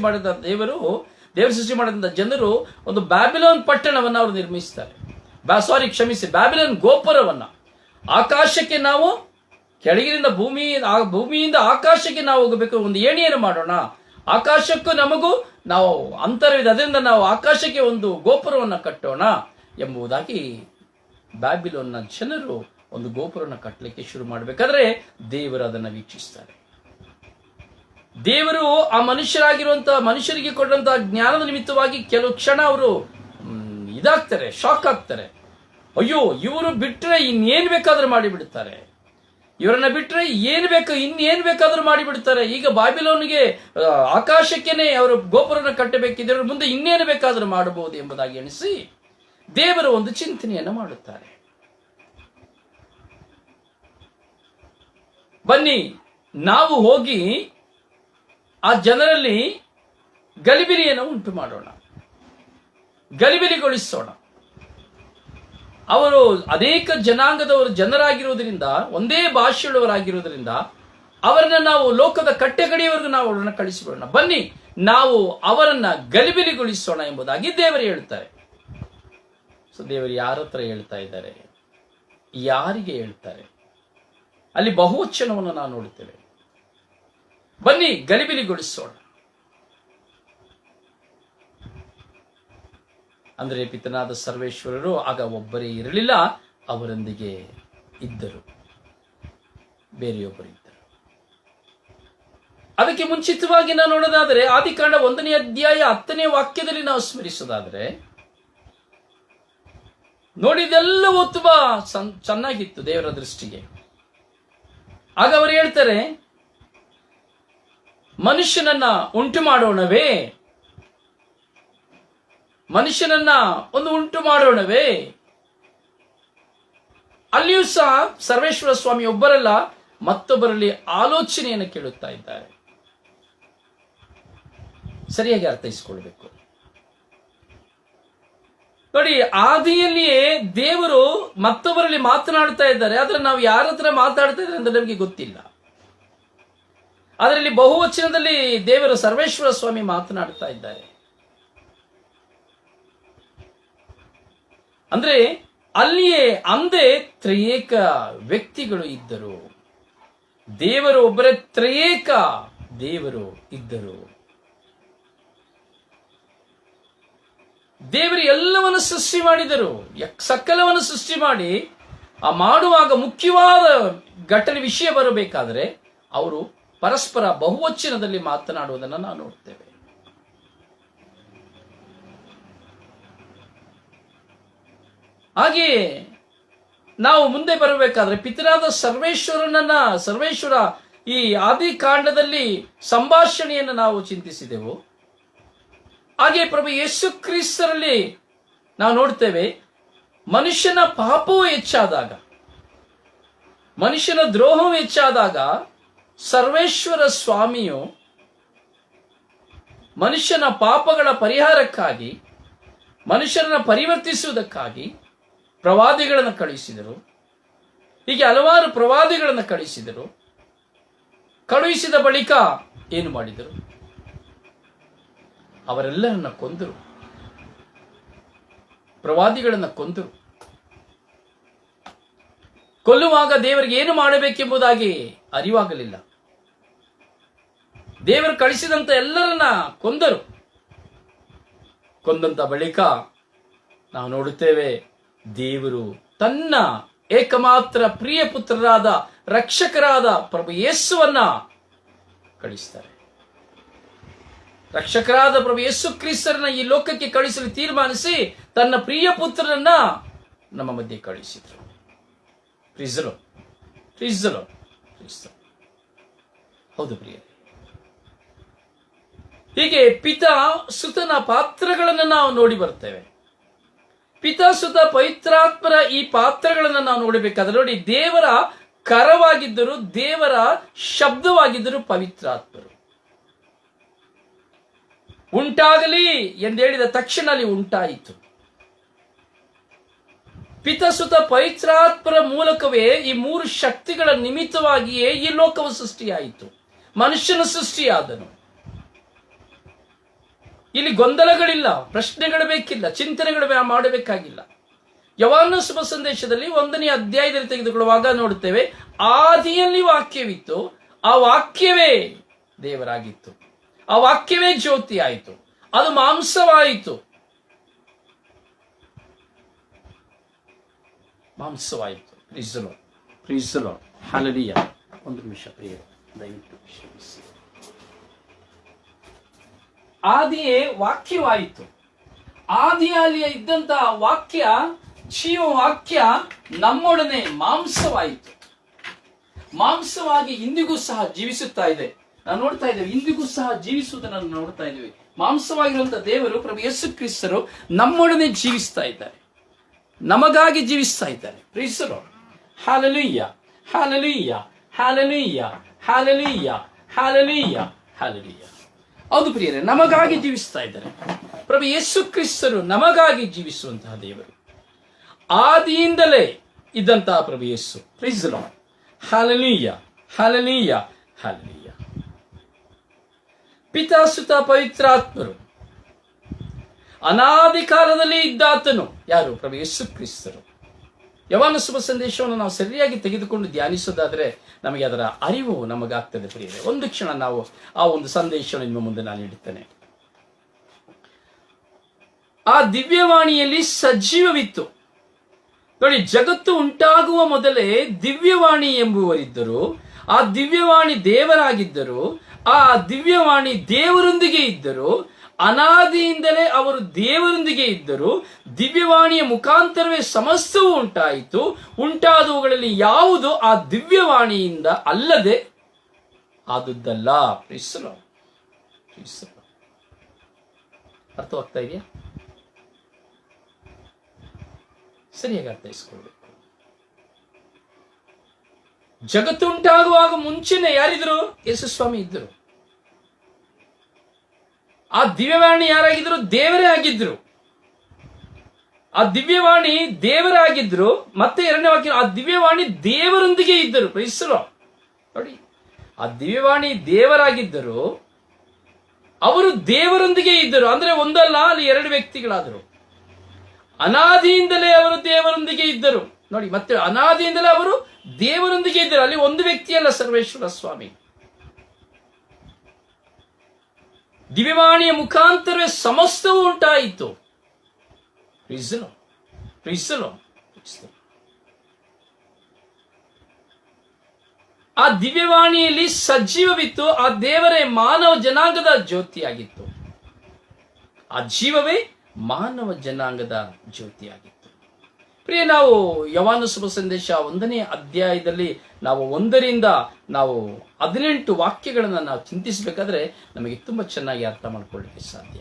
ಮಾಡಿದಂತ ಜನರು ಒಂದು ಬ್ಯಾಬಿಲೋನ್ ಪಟ್ಟಣವನ್ನು ಅವರು ನಿರ್ಮಿಸ್ತಾರೆ. ಬ್ಯಾಬಿಲೋನ್ ಗೋಪುರವನ್ನ. ಆಕಾಶಕ್ಕೆ ನಾವು ಕೆಳಗಿನಿಂದ ಭೂಮಿಯಿಂದ ಆಕಾಶಕ್ಕೆ ನಾವು ಹೋಗಬೇಕು, ಒಂದು ಏಣಿಯನ್ನು ಮಾಡೋಣ, ಆಕಾಶಕ್ಕೂ ನಮಗೂ ನಾವು ಅಂತರವಿದೆ, ಅದರಿಂದ ನಾವು ಆಕಾಶಕ್ಕೆ ಒಂದು ಗೋಪುರವನ್ನು ಕಟ್ಟೋಣ ಎಂಬುದಾಗಿ ಬ್ಯಾಬಿಲೋನ್ನ ಜನರು ಒಂದು ಗೋಪುರವನ್ನು ಕಟ್ಟಲಿಕ್ಕೆ ಶುರು ಮಾಡಬೇಕಾದ್ರೆ ದೇವರು ಅದನ್ನು ವೀಕ್ಷಿಸ್ತಾರೆ. ದೇವರು ಆ ಮನುಷ್ಯರಿಗೆ ಕೊಟ್ಟಂತಹ ಜ್ಞಾನದ ನಿಮಿತ್ತವಾಗಿ ಕೆಲವು ಕ್ಷಣ ಅವರು ಇದಾಗ್ತಾರೆ, ಶಾಕ್ ಆಗ್ತಾರೆ. ಅಯ್ಯೋ, ಇವರು ಬಿಟ್ರೆ ಇನ್ನೇನ್ ಬೇಕಾದ್ರೂ ಮಾಡಿಬಿಡ್ತಾರೆ, ಇವರನ್ನ ಬಿಟ್ರೆ ಇನ್ನೇನ್ ಬೇಕಾದ್ರೂ ಮಾಡಿಬಿಡ್ತಾರೆ. ಈಗ ಬಾಬಿಲೋನಿಗೆ ಆಕಾಶಕ್ಕೇನೆ ಅವರು ಗೋಪುರನ ಕಟ್ಟಬೇಕಿದ್ರೆ ಮುಂದೆ ಇನ್ನೇನು ಬೇಕಾದ್ರೂ ಮಾಡಬಹುದು ಎಂಬುದಾಗಿ ಎಣಿಸಿ ದೇವರು ಒಂದು ಚಿಂತನೆಯನ್ನು ಮಾಡುತ್ತಾರೆ. ಬನ್ನಿ, ನಾವು ಹೋಗಿ ಆ ಜನರಲ್ಲಿ ಗಲಿಬಿಲಿಯನ್ನು ಉಂಟು ಮಾಡೋಣ, ಗಲಿಬಿಲಿಗೊಳಿಸೋಣ. ಅವರು ಅನೇಕ ಜನಾಂಗದವರು ಜನರಾಗಿರುವುದರಿಂದ, ಒಂದೇ ಭಾಷೆಯುಳ್ಳವರಾಗಿರುವುದರಿಂದ ಅವರನ್ನ ನಾವು ಲೋಕದ ಕಟ್ಟೆಗಡಿಯವರೆಗೂ ನಾವು ಅವರನ್ನು ಕಳಿಸಿಬಿಡೋಣ. ಬನ್ನಿ, ನಾವು ಅವರನ್ನ ಗಲಿಬಿಲಿಗೊಳಿಸೋಣ ಎಂಬುದಾಗಿ ದೇವರು ಹೇಳ್ತಾರೆ. ಸೊ ದೇವರು ಯಾರ ಹತ್ರ ಹೇಳ್ತಾ ಇದ್ದಾರೆ, ಯಾರಿಗೆ ಹೇಳ್ತಾರೆ? ಅಲ್ಲಿ ಬಹುವಚನವನ್ನು ನಾವು ನೋಡುತ್ತೇವೆ. ಬನ್ನಿ ಗಲಿಬಿಲಿಗೊಳಿಸೋಣ ಅಂದರೆ ಪಿತನಾದ ಸರ್ವೇಶ್ವರರು ಆಗ ಒಬ್ಬರೇ ಇರಲಿಲ್ಲ, ಅವರೊಂದಿಗೆ ಇದ್ದರು, ಬೇರೆಯೊಬ್ಬರು ಇದ್ದರು. ಅದಕ್ಕೆ ಮುಂಚಿತವಾಗಿ ನಾವು ನೋಡೋದಾದರೆ ಆದಿಕಾಂಡ 1ನೇ ಅಧ್ಯಾಯ 10ನೇ ವಾಕ್ಯದಲ್ಲಿ ನಾವು ಸ್ಮರಿಸೋದಾದರೆ ನೋಡಿದೆಲ್ಲವೂ ತುಂಬಾ ಚೆನ್ನಾಗಿತ್ತು ದೇವರ ದೃಷ್ಟಿಗೆ. ಆಗ ಅವರು ಹೇಳ್ತಾರೆ, ಮನುಷ್ಯನನ್ನ ಉಂಟು ಮಾಡೋಣವೇ, ಮನುಷ್ಯನನ್ನ ಉಂಟು ಮಾಡೋಣವೇ. ಅಲ್ಲಿಯೂ ಸಹ ಸರ್ವೇಶ್ವರ ಸ್ವಾಮಿ ಒಬ್ಬರಲ್ಲ ಮತ್ತೊಬ್ಬರಲ್ಲಿ ಆಲೋಚನೆಯನ್ನು ಕೇಳುತ್ತಾ ಇದ್ದಾರೆ. ಸರಿಯಾಗಿ ಅರ್ಥೈಸಿಕೊಳ್ಬೇಕು ನೋಡಿ. ಆದಿಯಲ್ಲಿಯೇ ದೇವರು ಮತ್ತೊಬ್ಬರಲ್ಲಿ ಮಾತನಾಡ್ತಾ ಇದ್ದಾರೆ, ಆದ್ರೆ ನಾವು ಯಾರ ಹತ್ರ ಮಾತಾಡ್ತಾ ಇದ್ದಾರೆ ಅಂತ ನಮಗೆ ಗೊತ್ತಿಲ್ಲ. ಅದರಲ್ಲಿ ಬಹುವಚನದಲ್ಲಿ ದೇವರು ಸರ್ವೇಶ್ವರ ಸ್ವಾಮಿ ಮಾತನಾಡ್ತಾ ಇದ್ದಾರೆ. ಅಂದ್ರೆ ಅಲ್ಲಿಯೇ ಅಂದೇ ತ್ರಿಯೇಕ ವ್ಯಕ್ತಿಗಳು ಇದ್ದರು. ದೇವರು ಒಬ್ಬರೇ ತ್ರಿಯೇಕ ದೇವರು ಇದ್ದರು. ದೇವರು ಎಲ್ಲವನ್ನು ಸೃಷ್ಟಿ ಮಾಡಿದರು, ಸಕಲವನ್ನು ಸೃಷ್ಟಿ ಮಾಡಿ ಆ ಮಾಡುವಾಗ ಮುಖ್ಯವಾದ ಘಟನೆ ವಿಷಯ ಬರಬೇಕಾದ್ರೆ ಅವರು ಪರಸ್ಪರ ಬಹುವಚನದಲ್ಲಿ ಮಾತನಾಡುವುದನ್ನು ನಾವು ನೋಡ್ತೇವೆ. ಹಾಗೆಯೇ ನಾವು ಮುಂದೆ ಬರಬೇಕಾದ್ರೆ ಪಿತನಾದ ಸರ್ವೇಶ್ವರ ಈ ಆದಿಕಾಂಡದಲ್ಲಿ ಸಂಭಾಷಣೆಯನ್ನು ನಾವು ಚಿಂತಿಸಿದೆವು. ಹಾಗೆ ಪ್ರಭು ಯೇಸು ಕ್ರಿಸ್ತರಲ್ಲಿ ನಾವು ನೋಡ್ತೇವೆ, ಮನುಷ್ಯನ ಪಾಪವು ಹೆಚ್ಚಾದಾಗ, ಮನುಷ್ಯನ ದ್ರೋಹವು ಹೆಚ್ಚಾದಾಗ ಸರ್ವೇಶ್ವರ ಸ್ವಾಮಿಯು ಮನುಷ್ಯನ ಪಾಪಗಳ ಪರಿಹಾರಕ್ಕಾಗಿ, ಮನುಷ್ಯರನ್ನು ಪರಿವರ್ತಿಸುವುದಕ್ಕಾಗಿ ಪ್ರವಾದಿಗಳನ್ನು ಕಳುಹಿಸಿದರು. ಹೀಗೆ ಹಲವಾರು ಪ್ರವಾದಿಗಳನ್ನು ಕಳುಹಿಸಿದರು. ಕಳುಹಿಸಿದ ಬಳಿಕ ಏನು ಮಾಡಿದರು? ಅವರೆಲ್ಲರನ್ನ ಕೊಂದರು, ಪ್ರವಾದಿಗಳನ್ನು ಕೊಂದರು. ಕೊಲ್ಲುವಾಗ ದೇವರಿಗೆ ಏನು ಮಾಡಬೇಕೆಂಬುದಾಗಿ ಅರಿವಾಗಲಿಲ್ಲ. ದೇವರು ಕಳಿಸಿದಂತ ಎಲ್ಲರನ್ನ ಕೊಂದರು. ಕೊಂದಂತ ಬಳಿಕ ನಾವು ನೋಡುತ್ತೇವೆ, ದೇವರು ತನ್ನ ಏಕಮಾತ್ರ ಪ್ರಿಯ ಪುತ್ರರಾದ ರಕ್ಷಕರಾದ ಪ್ರಭು ಯೇಸುವನ್ನ ಕಳಿಸ್ತಾರೆ. ರಕ್ಷಕರಾದ ಪ್ರಭು ಯೇಸು ಕ್ರಿಸ್ತರನ್ನ ಈ ಲೋಕಕ್ಕೆ ಕಳಿಸಲು ತೀರ್ಮಾನಿಸಿ ತನ್ನ ಪ್ರಿಯ ಪುತ್ರರನ್ನ ನಮ್ಮ ಮಧ್ಯೆ ಕಳಿಸಿದ್ರು. ಪ್ರೀಸಲು ಪ್ರೀಸಲು ಪ್ರೀಸಲು. ಹೌದು ಪ್ರಿಯರೇ, ಹೀಗೆ ಪಿತಾ ಸುತನ ಪಾತ್ರಗಳನ್ನು ನಾವು ನೋಡಿ ಬರ್ತೇವೆ. ಪಿತಾ ಸುತ ಪವಿತ್ರಾತ್ಮರ ಈ ಪಾತ್ರಗಳನ್ನು ನಾವು ನೋಡಬೇಕಾದ್ರೆ ನೋಡಿ, ದೇವರ ಕರವಾಗಿದ್ದರು, ದೇವರ ಶಬ್ದವಾಗಿದ್ದರು ಪವಿತ್ರಾತ್ಮರು. ಉಂಟಾಗಲಿ ಎಂದೇಳಿದ ತಕ್ಷಣ ಅಲ್ಲಿ ಉಂಟಾಯಿತು. ಪಿತಸುತ ಪವಿತ್ರಾತ್ಮರ ಮೂಲಕವೇ ಈ ಮೂರು ಶಕ್ತಿಗಳ ನಿಮಿತ್ತವಾಗಿಯೇ ಈ ಲೋಕವು ಸೃಷ್ಟಿಯಾಯಿತು, ಮನುಷ್ಯನ ಸೃಷ್ಟಿಯಾದನು. ಇಲ್ಲಿ ಗೊಂದಲಗಳಿಲ್ಲ, ಪ್ರಶ್ನೆಗಳು ಬೇಕಿಲ್ಲ, ಚಿಂತನೆಗಳು ಮಾಡಬೇಕಾಗಿಲ್ಲ. ಯೋಹಾನ ಶುಭ ಸಂದೇಶದಲ್ಲಿ 1ನೇ ಅಧ್ಯಾಯದಲ್ಲಿ ತೆಗೆದುಕೊಳ್ಳುವಾಗ ನೋಡುತ್ತೇವೆ, ಆದಿಯಲ್ಲಿ ವಾಕ್ಯವಿತ್ತು, ಆ ವಾಕ್ಯವೇ ದೇವರಾಗಿತ್ತು, ಆ ವಾಕ್ಯವೇ ಜ್ಯೋತಿ ಆಯಿತು, ಅದು ಮಾಂಸವಾಯಿತು. ಪ್ರೀಸಲೋ ಹಲ್ಲೆಲೂಯಾ. ಒಂದು ನಿಮಿಷ ಪ್ರಿಯರೇ, ದಯವಿಟ್ಟು ಕ್ಷಮಿಸಿ. ಆದಿಯೇ ವಾಕ್ಯವಾಯಿತು. ಆದಿಯಲ್ಲಿ ಇದ್ದಂತಹ ವಾಕ್ಯ, ಜೀವ ವಾಕ್ಯ ನಮ್ಮೊಡನೆ ಮಾಂಸವಾಯಿತು. ಮಾಂಸವಾಗಿ ಇಂದಿಗೂ ಸಹ ಜೀವಿಸುತ್ತಾ ಇದೆ. ನಾವು ನೋಡ್ತಾ ಇದ್ದೇವೆ, ಇಂದಿಗೂ ಸಹ ಜೀವಿಸುವುದನ್ನು ನೋಡ್ತಾ ಇದ್ದೇವೆ. ಮಾಂಸವಾಗಿರುವಂತಹ ದೇವರು ಪ್ರಭು ಯೇಸು ಕ್ರಿಸ್ತರು ನಮ್ಮೊಡನೆ ಜೀವಿಸ್ತಾ ಇದ್ದಾರೆ, ನಮಗಾಗಿ ಜೀವಿಸ್ತಾ ಇದ್ದಾರೆ. ಪ್ರೀಸರು hallelujah, hallelujah, hallelujah, hallelujah, hallelujah, hallelujah. ಹೌದು ಪ್ರಿಯರೇ, ನಮಗಾಗಿ ಜೀವಿಸ್ತಾ ಇದ್ದಾರೆ. ಪ್ರಭು ಯೇಸು ಕ್ರಿಸ್ತರು ನಮಗಾಗಿ ಜೀವಿಸುವಂತಹ ದೇವರು. ಆದಿಯಿಂದಲೇ ಇದ್ದಂತಹ ಪ್ರಭು Yesu. Praise the lord. Hallelujah, hallelujah, hallelujah. ಪಿತಾ ಸುತ ಪವಿತ್ರಾತ್ಮರು. ಅನಾದಿ ಕಾಲದಲ್ಲಿ ಇದ್ದಾತನು ಯಾರು? ಪ್ರಭು ಯೇಸು ಕ್ರಿಸ್ತರು. ಯೋಹಾನ ಶುಭ ಸಂದೇಶವನ್ನು ನಾವು ಸರಿಯಾಗಿ ತೆಗೆದುಕೊಂಡು ಧ್ಯಾನಿಸೋದಾದ್ರೆ ನಮಗೆ ಅದರ ಅರಿವು ನಮಗಾಗ್ತದೆ ಪ್ರಿಯರೇ. ಒಂದು ಕ್ಷಣ ನಾವು ಆ ಒಂದು ಸಂದೇಶವನ್ನು ನಿಮ್ಮ ಮುಂದೆ ನಾನು ಇಡುತ್ತೇನೆ. ಆ ದಿವ್ಯವಾಣಿಯಲ್ಲಿ ಸಜೀವವಿತ್ತು. ನೋಡಿ, ಜಗತ್ತು ಉಂಟಾಗುವ ಮೊದಲೇ ದಿವ್ಯವಾಣಿ ಎಂಬುವರಿದ್ದರು. ಆ ದಿವ್ಯವಾಣಿ ದೇವರಾಗಿದ್ದರು. ಆ ದಿವ್ಯವಾಣಿ ದೇವರೊಂದಿಗೆ ಇದ್ದರು. ಅನಾದಿಯಿಂದಲೇ ಅವರು ದೇವರೊಂದಿಗೆ ಇದ್ದರು. ದಿವ್ಯವಾಣಿಯ ಮುಖಾಂತರವೇ ಸಮಸ್ತವೂ ಉಂಟಾಯಿತು. ಉಂಟಾದವುಗಳಲ್ಲಿ ಯಾವುದು ಆ ದಿವ್ಯವಾಣಿಯಿಂದ ಅಲ್ಲದೆ ಆದದ್ದಲ್ಲ. ಅರ್ಥವಾಗ್ತಾ ಇದೆಯಾ? ಸರಿಯಾಗಿ ಅರ್ಥೈಸ್ಕೊಳ್ಬೇಕು. ಜಗತ್ತು ಉಂಟಾಗುವಾಗ ಮುಂಚೆನೆ ಯಾರಿದ್ರು? ಯೇಸುಸ್ವಾಮಿ ಇದ್ದರು. ಆ ದಿವ್ಯವಾಣಿ ಯಾರಾಗಿದ್ರು? ದೇವರೇ ಆಗಿದ್ರು. ಆ ದಿವ್ಯವಾಣಿ ದೇವರೇ ಆಗಿದ್ರು. ಮತ್ತೆ ಎರಡನೇ ವಾಕ್ಯ, ಆ ದಿವ್ಯವಾಣಿ ದೇವರೊಂದಿಗೆ ಇದ್ದರು. ಪ್ರೈಸಲೋ. ನೋಡಿ, ಆ ದಿವ್ಯವಾಣಿ ದೇವರಾಗಿದ್ದರು, ಅವರು ದೇವರೊಂದಿಗೆ ಇದ್ದರು. ಅಂದ್ರೆ ಒಂದಲ್ಲ, ಅಲ್ಲಿ ಎರಡು ವ್ಯಕ್ತಿಗಳಾದರು. ಅನಾದಿಯಿಂದಲೇ ಅವರು ದೇವರೊಂದಿಗೆ ಇದ್ದರು. ನೋಡಿ, ಮತ್ತೆ ಅನಾದಿಯಿಂದಲೇ ಅವರು ದೇವರೊಂದಿಗೆ ಇದ್ದರು. ಅಲ್ಲಿ ಒಂದು ವ್ಯಕ್ತಿಯಲ್ಲ, ಸರ್ವೇಶ್ವರ ಸ್ವಾಮಿ. ದಿವ್ಯವಾಣಿಯ ಮುಖಾಂತರವೇ ಸಮಸ್ತವೂ ಉಂಟಾಯಿತು. ಆ ದಿವ್ಯವಾಣಿಯಲ್ಲಿ ಸಜೀವವಿತ್ತು. ಆ ದೇವರೇ ಮಾನವ ಜನಾಂಗದ ಜ್ಯೋತಿಯಾಗಿತ್ತು. ಆ ಜೀವವೇ ಮಾನವ ಜನಾಂಗದ ಜ್ಯೋತಿಯಾಗಿತ್ತು. ಪ್ರಿಯ, ನಾವು ಯೋಹಾನ ಶುಭ ಸಂದೇಶ 1ನೇ ಅಧ್ಯಾಯದಲ್ಲಿ ನಾವು 1ರಿಂದ 18 ವಾಕ್ಯಗಳನ್ನು ನಾವು ಚಿಂತಿಸಬೇಕಾದ್ರೆ ನಮಗೆ ತುಂಬಾ ಚೆನ್ನಾಗಿ ಅರ್ಥ ಮಾಡ್ಕೊಳ್ಳಿಕ್ಕೆ ಸಾಧ್ಯ.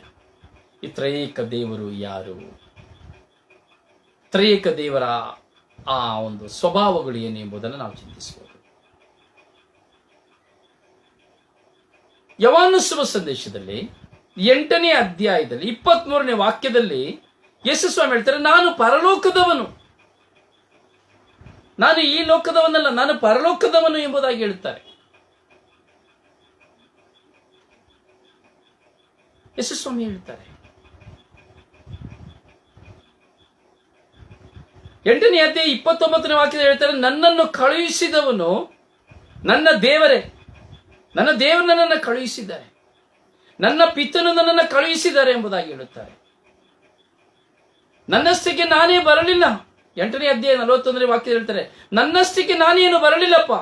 ಈ ತ್ರಯೇಕ ದೇವರು ಯಾರು, ತ್ರಯೇಕ ದೇವರ ಆ ಒಂದು ಸ್ವಭಾವಗಳು ಏನು ಎಂಬುದನ್ನು ನಾವು ಚಿಂತಿಸಬಹುದು. ಯೋಹಾನ ಶುಭ ಸಂದೇಶದಲ್ಲಿ 8ನೇ ಅಧ್ಯಾಯದಲ್ಲಿ 23ನೇ ವಾಕ್ಯದಲ್ಲಿ ಯೇಸು ಸ್ವಾಮಿ ಹೇಳ್ತಾರೆ, ನಾನು ಪರಲೋಕದವನು, ನಾನು ಈ ಲೋಕದವನಲ್ಲ, ನಾನು ಪರಲೋಕದವನು ಎಂಬುದಾಗಿ ಹೇಳ್ತಾರೆ. ಯೇಸು ಸ್ವಾಮಿ ಹೇಳ್ತಾರೆ. 8ನೇ ಅಧ್ಯಾಯ 29ನೇ ವಾಕ್ಯದಲ್ಲಿ ಹೇಳ್ತಾರೆ, ನನ್ನನ್ನು ಕಳುಹಿಸಿದವನು ನನ್ನ ದೇವರೇ, ನನ್ನ ದೇವರು ನನ್ನನ್ನು ಕಳುಹಿಸಿದ್ದಾರೆ, ನನ್ನ ಪಿತನು ನನ್ನನ್ನು ಕಳುಹಿಸಿದ್ದಾರೆ ಎಂಬುದಾಗಿ ಹೇಳುತ್ತಾರೆ. ನನ್ನಷ್ಟಕ್ಕೆ ನಾನೇ ಬರಲಿಲ್ಲ. 8ನೇ ಅಧ್ಯಾಯ 41ನೇ ವಾಕ್ಯ ಹೇಳ್ತಾರೆ, ನನ್ನಷ್ಟಕ್ಕೆ ನಾನೇನು ಬರಲಿಲ್ಲಪ್ಪ.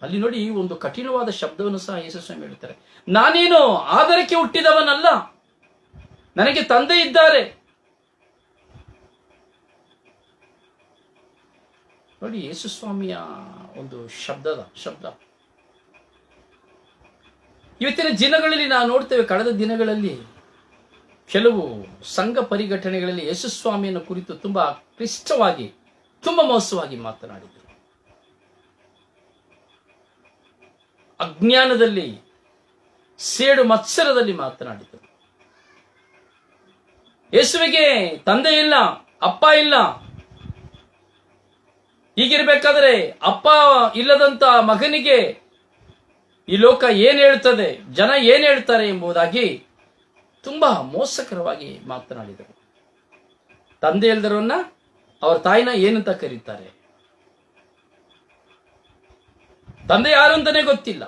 ಅಲ್ಲಿ ನೋಡಿ, ಒಂದು ಕಠಿಣವಾದ ಶಬ್ದವನ್ನು ಸಹ ಯೇಸು ಸ್ವಾಮಿ ಹೇಳ್ತಾರೆ. ನಾನೇನು ಆದರಕ್ಕೆ ಹುಟ್ಟಿದವನಲ್ಲ, ನನಗೆ ತಂದೆ ಇದ್ದಾರೆ. ನೋಡಿ, ಯೇಸು ಸ್ವಾಮಿಯ ಒಂದು ಶಬ್ದ. ಇವತ್ತಿನ ದಿನಗಳಲ್ಲಿ ನಾವು ನೋಡ್ತೇವೆ, ಕಳೆದ ದಿನಗಳಲ್ಲಿ ಕೆಲವು ಸಂಘ ಪರಿಘಟನೆಗಳಲ್ಲಿ ಯೇಸು ಸ್ವಾಮಿಯನ್ನು ಕುರಿತು ತುಂಬಾ ಕ್ಲಿಷ್ಟವಾಗಿ, ತುಂಬಾ ಮೋಸವಾಗಿ ಮಾತನಾಡಿದರು. ಅಜ್ಞಾನದಲ್ಲಿ, ಸೇಡು ಮತ್ಸರದಲ್ಲಿ ಮಾತನಾಡಿದರು. ಯೇಸುವಿಗೆ ತಂದೆ ಇಲ್ಲ, ಅಪ್ಪ ಇಲ್ಲ. ಹೀಗಿರ್ಬೇಕಾದ್ರೆ ಅಪ್ಪ ಇಲ್ಲದಂತ ಮಗನಿಗೆ ಈ ಲೋಕ ಏನ್ ಹೇಳ್ತದೆ, ಜನ ಏನ್ ಹೇಳ್ತಾರೆ ಎಂಬುದಾಗಿ ತುಂಬಾ ಮೋಸಕರವಾಗಿ ಮಾತನಾಡಿದರು. ತಂದೆ ಇಲ್ದರವನ್ನ ಅವ್ರ ತಾಯಿನ ಏನಂತ ಕರೀತಾರೆ, ತಂದೆ ಯಾರು ಅಂತಾನೆ ಗೊತ್ತಿಲ್ಲ.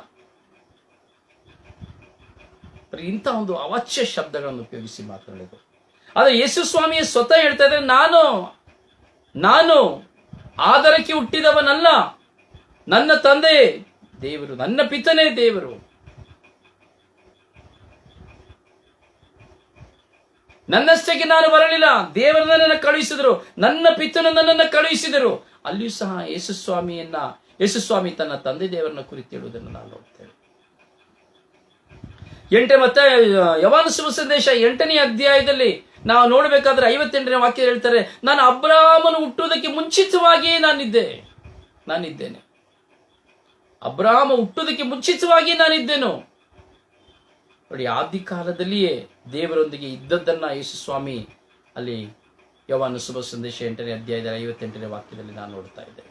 ಇಂಥ ಒಂದು ಅವಾಚ್ಯ ಶಬ್ದಗಳನ್ನು ಉಪಯೋಗಿಸಿ ಮಾತನಾಡಿದರು. ಆದ್ರೆ ಯೇಸು ಸ್ವಾಮಿ ಸ್ವತಃ ಹೇಳ್ತಾ ಇದ್ದಾರೆ, ನಾನು ಆದರಕ್ಕೆ ಹುಟ್ಟಿದವನಲ್ಲ, ನನ್ನ ತಂದೆ ದೇವರು, ನನ್ನ ಪಿತನೇ ದೇವರು. ನನ್ನಷ್ಟಕ್ಕೆ ನಾನು ಬರಲಿಲ್ಲ, ದೇವರು ನನ್ನನ್ನು ಕಳುಹಿಸಿದರು, ನನ್ನ ಪಿತನು ನನ್ನನ್ನು ಕಳುಹಿಸಿದರು. ಅಲ್ಲಿಯೂ ಸಹ ಯೇಸು ಸ್ವಾಮಿ ತನ್ನ ತಂದೆ ದೇವರನ್ನ ಕುರಿತು ಹೇಳುವುದನ್ನು ನಾವು ನೋಡ್ತೇವೆ. ಮತ್ತೆ ಯೋಹಾನ ಶುಭ ಸಂದೇಶ 8ನೇ ಅಧ್ಯಾಯದಲ್ಲಿ ನಾವು ನೋಡಬೇಕಾದ್ರೆ 58ನೇ ವಾಕ್ಯ ಹೇಳ್ತಾರೆ, ನಾನು ಅಬ್ರಹಾಮನು ಹುಟ್ಟುವುದಕ್ಕೆ ಮುಂಚಿತವಾಗಿ ನಾನಿದ್ದೇನೆ. ಅಬ್ರಹಾಮ ಹುಟ್ಟುವುದಕ್ಕೆ ಮುಂಚಿತವಾಗಿ ನಾನಿದ್ದೇನು. ನೋಡಿ, ಆದಿ ಕಾಲದಲ್ಲಿಯೇ ದೇವರೊಂದಿಗೆ ಇದ್ದದ್ದನ್ನ ಯೇಸು ಸ್ವಾಮಿ ಅಲ್ಲಿ ಯೋಹಾನ ಶುಭ ಸಂದೇಶ 8ನೇ ಅಧ್ಯಾಯದ 58ನೇ ವಾಕ್ಯದಲ್ಲಿ ನಾವು ನೋಡ್ತಾ ಇದ್ದೇವೆ.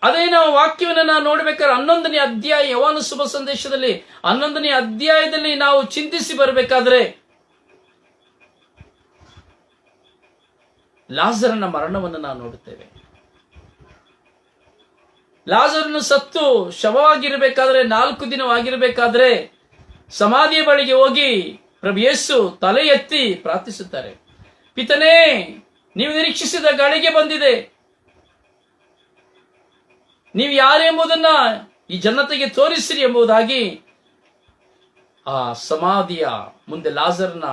ಅದೇ ನಾವು ವಾಕ್ಯವನ್ನು ನಾವು ನೋಡ್ಬೇಕಾದ್ರೆ 11ನೇ ಅಧ್ಯಾಯ ಯೋಹಾನ ಶುಭ ಸಂದೇಶದಲ್ಲಿ 11ನೇ ಅಧ್ಯಾಯದಲ್ಲಿ ನಾವು ಚಿಂತಿಸಿ ಬರಬೇಕಾದ್ರೆ ಲಾಜರನ ಮರಣವನ್ನು ನಾವು ನೋಡುತ್ತೇವೆ. ಲಾಜರನು ಸತ್ತು ಶವವಾಗಿರಬೇಕಾದ್ರೆ 4 ದಿನವಾಗಿರಬೇಕಾದ್ರೆ ಸಮಾಧಿಯ ಬಳಿಗೆ ಹೋಗಿ ಪ್ರಭು ಯೇಸು ತಲೆ ಎತ್ತಿ ಪ್ರಾರ್ಥಿಸುತ್ತಾರೆ, ಪಿತನೇ, ನೀವು ನಿರೀಕ್ಷಿಸಿದ ಗಳಿಗೆ ಬಂದಿದೆ. ನೀವು ಯಾರೆಂಬುದನ್ನ ಈ ಜನತೆಗೆ ತೋರಿಸಿರಿ ಎಂಬುದಾಗಿ ಆ ಸಮಾಧಿಯ ಮುಂದೆ, ಲಾಜರನ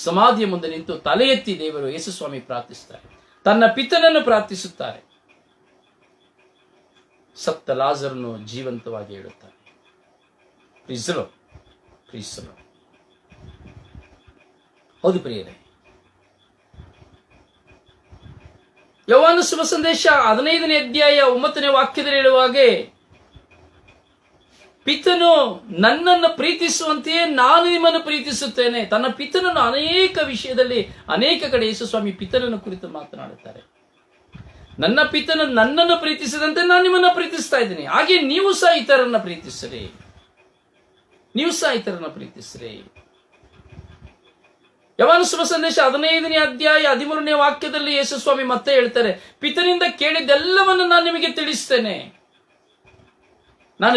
ಸಮಾಧಿಯ ಮುಂದೆ ನಿಂತು ತಲೆ ಎತ್ತಿ ದೇವರು ಯೇಸು ಸ್ವಾಮಿ ಪ್ರಾರ್ಥಿಸುತ್ತಾರೆ, ತನ್ನ ಪಿತನನ್ನು ಪ್ರಾರ್ಥಿಸುತ್ತಾರೆ. ಸತ್ತ ಲಾಜರನು ಜೀವಂತವಾಗಿ ಹೇಳುತ್ತಾರೆ. ಪ್ರೀಸಲು ಹೌದು ಪ್ರಿಯರೇ, ಯೋಹಾನ ಶುಭ ಸಂದೇಶ 15ನೇ ಅಧ್ಯಾಯ 9ನೇ ವಾಕ್ಯದಲ್ಲಿ ಹೇಳುವಾಗೆ, ಪಿತನು ನನ್ನನ್ನು ಪ್ರೀತಿಸುವಂತೆಯೇ ನಾನು ನಿಮ್ಮನ್ನು ಪ್ರೀತಿಸುತ್ತೇನೆ. ತನ್ನ ಪಿತನನ್ನು ಅನೇಕ ವಿಷಯದಲ್ಲಿ ಅನೇಕ ಕಡೆ ಯೇಸು ಸ್ವಾಮಿ ಪಿತನನ್ನು ಕುರಿತು ಮಾತನಾಡುತ್ತಾರೆ. ನನ್ನ ಪಿತನು ನನ್ನನ್ನು ಪ್ರೀತಿಸಿದಂತೆ ನಾನು ನಿಮ್ಮನ್ನು ಪ್ರೀತಿಸ್ತಾ ಇದ್ದೀನಿ, ಹಾಗೆ ನೀವು ಸಹ ಇತರರನ್ನ ಪ್ರೀತಿಸ್ರಿ. ಯೋಹಾನ ಶುಭ ಸಂದೇಶ 15ನೇ ಅಧ್ಯಾಯ 13ನೇ ವಾಕ್ಯದಲ್ಲಿ ಯೇಸು ಸ್ವಾಮಿ ಮತ್ತೆ ಹೇಳ್ತಾರೆ, ಪಿತನಿಂದ ಕೇಳಿದ್ದೆಲ್ಲವನ್ನು ನಾನು ನಿಮಗೆ ತಿಳಿಸ್ತೇನೆ.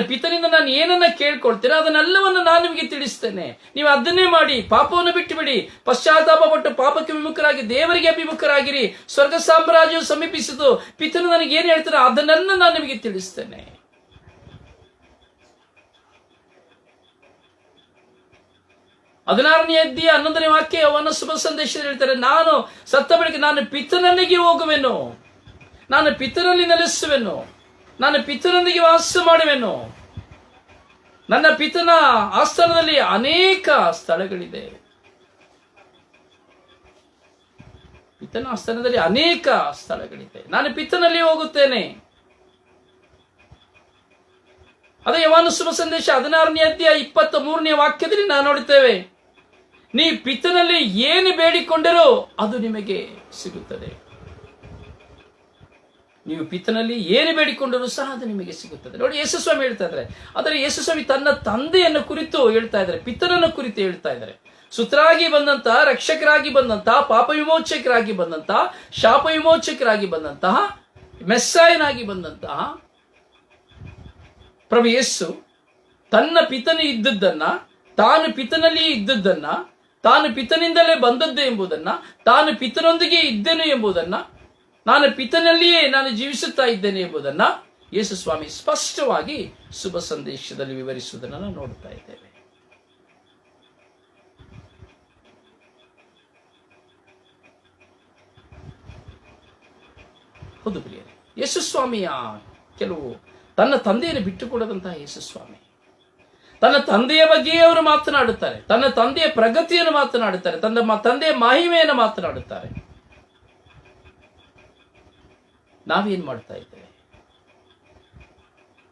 ಪಿತನಿಂದ ನಾನು ಏನನ್ನ ಕೇಳ್ಕೊಳ್ತೇನೆ ಅದನ್ನೆಲ್ಲವನ್ನು ನಾನು ನಿಮಗೆ ತಿಳಿಸ್ತೇನೆ. ನೀವು ಅದನ್ನೇ ಮಾಡಿ, ಪಾಪವನ್ನು ಬಿಟ್ಟು ಬಿಡಿ, ಪಶ್ಚಾತ್ತಾಪ ಪಟ್ಟು ಪಾಪಕ್ಕೆ ವಿಮುಖರಾಗಿ ದೇವರಿಗೆ ಅಭಿಮುಖರಾಗಿರಿ. ಸ್ವರ್ಗ ಸಾಮ್ರಾಜ್ಯವು ಸಮೀಪಿಸಿತು. ಪಿತನು ನನಗೆ ಏನ್ ಹೇಳ್ತಾರೆ ಅದನ್ನೆಲ್ಲ ನಾನು ನಿಮಗೆ ತಿಳಿಸ್ತೇನೆ. ಹದಿನಾರನೇ ಅಧ್ಯಾಯ 11ನೇ ವಾಕ್ಯ ಯೋಹಾನ ಶುಭ ಸಂದೇಶದಲ್ಲಿ ಹೇಳ್ತಾರೆ, ನಾನು ಸತ್ತ ಬಳಿಕ ನಾನು ಪಿತನಲ್ಲಿಗೆ ಹೋಗುವೆನು, ನಾನು ಪಿತನಲ್ಲಿ ನೆಲೆಸುವೆನು, ನಾನು ಪಿತನೊಂದಿಗೆ ವಾಸ ಮಾಡುವೆನು. ನನ್ನ ಪಿತನ ಆಸ್ಥಾನದಲ್ಲಿ ಅನೇಕ ಸ್ಥಳಗಳಿದೆ. ಪಿತನ ಆಸ್ಥಾನದಲ್ಲಿ ಅನೇಕ ಸ್ಥಳಗಳಿದೆ. ನಾನು ಪಿತನಲ್ಲಿ ಹೋಗುತ್ತೇನೆ. ಅದೇ ಯೋಹಾನ ಶುಭ ಸಂದೇಶ 16ನೇ ಅಧ್ಯಾಯ 23ನೇ ವಾಕ್ಯದಲ್ಲಿ ನಾವು ನೋಡುತ್ತೇವೆ, ನೀ ಪಿತನಲ್ಲಿ ಏನು ಬೇಡಿಕೊಂಡರೂ ಅದು ನಿಮಗೆ ಸಿಗುತ್ತದೆ. ನೀವು ಪಿತನಲ್ಲಿ ಏನು ಬೇಡಿಕೊಂಡರೂ ಸಹ ಅದು ನಿಮಗೆ ಸಿಗುತ್ತದೆ. ನೋಡಿ, ಯೇಸು ಸ್ವಾಮಿ ಹೇಳ್ತಾ ಇದ್ದಾರೆ. ಆದರೆ ಯೇಸು ಸ್ವಾಮಿ ತನ್ನ ತಂದೆಯನ್ನು ಕುರಿತು ಹೇಳ್ತಾ ಇದ್ದಾರೆ, ಪಿತನನ್ನು ಕುರಿತು ಹೇಳ್ತಾ ಇದ್ದಾರೆ. ಸುತರಾಗಿ ಬಂದಂತಹ, ರಕ್ಷಕರಾಗಿ ಬಂದಂತಹ, ಪಾಪ ವಿಮೋಚಕರಾಗಿ ಬಂದಂತಹ, ಶಾಪ ವಿಮೋಚಕರಾಗಿ ಬಂದಂತಹ, ಮೆಸ್ಸಾಯನಾಗಿ ಬಂದಂತಹ ಪ್ರಭು ಯೇಸು ತನ್ನ ಪಿತನ ಇದ್ದದ್ದನ್ನ, ತಾನು ಪಿತನಲ್ಲಿ ಇದ್ದದ್ದನ್ನ, ತಾನು ಪಿತನಿಂದಲೇ ಬಂದದ್ದು ಎಂಬುದನ್ನ, ತಾನು ಪಿತನೊಂದಿಗೆ ಇದ್ದೇನೆ ಎಂಬುದನ್ನ, ನಾನು ಪಿತನಲ್ಲಿಯೇ ನಾನು ಜೀವಿಸುತ್ತಾ ಇದ್ದೇನೆ ಎಂಬುದನ್ನ ಯೇಸು ಸ್ವಾಮಿ ಸ್ಪಷ್ಟವಾಗಿ ಶುಭ ಸಂದೇಶದಲ್ಲಿ ವಿವರಿಸುವುದನ್ನು ನಾವು ನೋಡ್ತಾ ಇದ್ದೇವೆ. ಹೌದು ಪ್ರಿಯರೇ, ಯೇಸು ಸ್ವಾಮಿಯ ಕೆಲವು ತನ್ನ ತಂದೆಯನ್ನು ಬಿಟ್ಟುಕೊಡದಂತಹ ಯೇಸು ಸ್ವಾಮಿ ತನ್ನ ತಂದೆಯ ಬಗ್ಗೆಯೇ ಅವರು ಮಾತನಾಡುತ್ತಾರೆ, ತನ್ನ ತಂದೆಯ ಪ್ರಗತಿಯನ್ನು ಮಾತನಾಡುತ್ತಾರೆ, ತನ್ನ ತಂದೆಯ ಮಹಿಮೆಯನ್ನು ಮಾತನಾಡುತ್ತಾರೆ. ನಾವೇನ್ ಮಾಡ್ತಾ ಇದ್ದೇವೆ?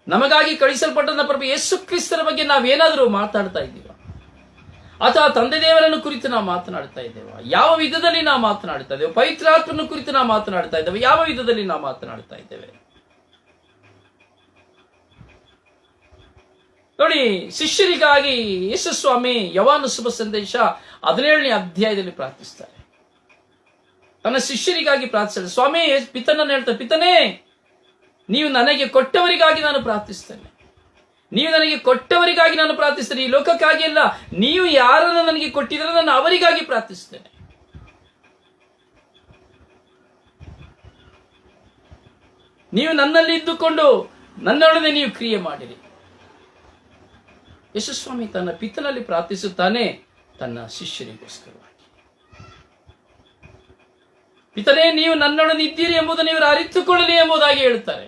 ನಮಗಾಗಿ ಕಳಿಸಲ್ಪಟ್ಟ ಪ್ರಭು ಯೇಸು ಕ್ರಿಸ್ತರ ಬಗ್ಗೆ ನಾವೇನಾದರೂ ಮಾತಾಡ್ತಾ ಇದ್ದೀವ? ಅಥವಾ ತಂದೆ ದೇವರನ್ನು ಕುರಿತು ನಾವು ಮಾತನಾಡ್ತಾ ಇದ್ದೇವ? ಯಾವ ವಿಧದಲ್ಲಿ ನಾವು ಮಾತನಾಡ್ತಾ ಇದ್ದೇವೆ? ಪವಿತ್ರಾತ್ಮನ ಕುರಿತು ನಾವು ಮಾತನಾಡ್ತಾ ಇದ್ದೇವೆ? ಯಾವ ವಿಧದಲ್ಲಿ ನಾವು ಮಾತನಾಡ್ತಾ ಇದ್ದೇವೆ? ನೋಡಿ, ಶಿಷ್ಯರಿಗಾಗಿ ಯೇಸು ಸ್ವಾಮಿ ಯೋಹಾನ ಶುಭ ಸಂದೇಶ 17ನೇ ಅಧ್ಯಾಯದಲ್ಲಿ ಪ್ರಾರ್ಥಿಸ್ತಾರೆ. ತನ್ನ ಶಿಷ್ಯರಿಗಾಗಿ ಪ್ರಾರ್ಥಿಸ್ತಾರೆ. ಸ್ವಾಮಿ ಪಿತನನ್ನು ಹೇಳ್ತಾರೆ, ಪಿತನೇ, ನೀವು ನನಗೆ ಕೊಟ್ಟವರಿಗಾಗಿ ನಾನು ಪ್ರಾರ್ಥಿಸ್ತೇನೆ. ನೀವು ನನಗೆ ಕೊಟ್ಟವರಿಗಾಗಿ ನಾನು ಪ್ರಾರ್ಥಿಸ್ತೇನೆ, ಈ ಲೋಕಕ್ಕಾಗಿ ಅಲ್ಲ. ನೀವು ಯಾರನ್ನು ನನಗೆ ಕೊಟ್ಟಿದ್ರೆ ನಾನು ಅವರಿಗಾಗಿ ಪ್ರಾರ್ಥಿಸ್ತೇನೆ. ನೀವು ನನ್ನಲ್ಲಿ ಇದ್ದುಕೊಂಡು ನನ್ನೊಡನೆ ನೀವು ಕ್ರಿಯೆ ಮಾಡಿರಿ. ಯೇಸುಸ್ವಾಮಿ ತನ್ನ ಪಿತನಲ್ಲಿ ಪ್ರಾರ್ಥಿಸುತ್ತಾನೆ, ತನ್ನ ಶಿಷ್ಯರಿಗೋಸ್ಕರವಾಗಿ. ಪಿತನೇ, ನೀವು ನನ್ನೊಡನೆ ಇದ್ದೀರಿ ಎಂಬುದನ್ನು ಇವರು ಅರಿತುಕೊಳ್ಳಲಿ ಎಂಬುದಾಗಿ ಹೇಳುತ್ತಾರೆ.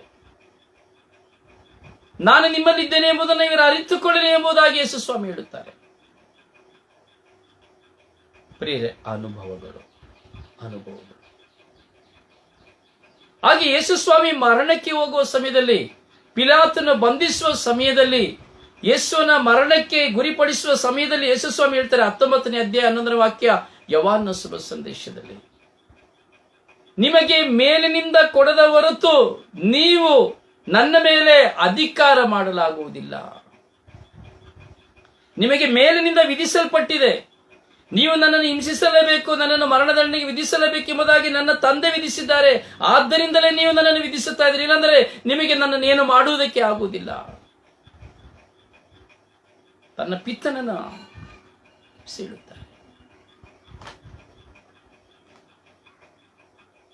ನಾನು ನಿಮ್ಮಲ್ಲಿದ್ದೇನೆ ಎಂಬುದನ್ನು ಇವರು ಅರಿತುಕೊಳ್ಳಲಿ ಎಂಬುದಾಗಿ ಯೇಸುಸ್ವಾಮಿ ಹೇಳುತ್ತಾರೆ. ಪ್ರಿಯರೇ, ಅನುಭವಗಳು. ಹಾಗೆ ಯೇಸುಸ್ವಾಮಿ ಮರಣಕ್ಕೆ ಹೋಗುವ ಸಮಯದಲ್ಲಿ, ಪಿಲಾತನ ಬಂಧಿಸುವ ಸಮಯದಲ್ಲಿ, ಯೇಸುವನ ಮರಣಕ್ಕೆ ಗುರಿಪಡಿಸುವ ಸಮಯದಲ್ಲಿ ಯೇಸುಸ್ವಾಮಿ ಹೇಳ್ತಾರೆ 19ನೇ ಅಧ್ಯಾಯ 11ನೇ ವಾಕ್ಯ ಯೋಹಾನ ಶುಭ ಸಂದೇಶದಲ್ಲಿ, ನಿಮಗೆ ಮೇಲಿನಿಂದ ಕೊಡದ ಹೊರತು ನೀವು ನನ್ನ ಮೇಲೆ ಅಧಿಕಾರ ಮಾಡಲಾಗುವುದಿಲ್ಲ. ನಿಮಗೆ ಮೇಲಿನಿಂದ ವಿಧಿಸಲ್ಪಟ್ಟಿದೆ, ನೀವು ನನ್ನನ್ನು ಹಿಂಸಿಸಲೇಬೇಕು, ನನ್ನನ್ನು ಮರಣದಂಡನೆಗೆ ವಿಧಿಸಲೇಬೇಕು ಎಂಬುದಾಗಿ ನನ್ನ ತಂದೆ ವಿಧಿಸಿದ್ದಾರೆ. ಆದ್ದರಿಂದಲೇ ನೀವು ನನ್ನನ್ನು ವಿಧಿಸುತ್ತಾ ಇದ್ದೀರಿ, ಇಲ್ಲಾಂದರೆ ನಿಮಗೆ ನನ್ನನ್ನು ಏನು ಮಾಡುವುದಕ್ಕೆ ಆಗುವುದಿಲ್ಲ. ತನ್ನ ಪಿತನನ್ನು ಸೀಳುತ್ತಾರೆ.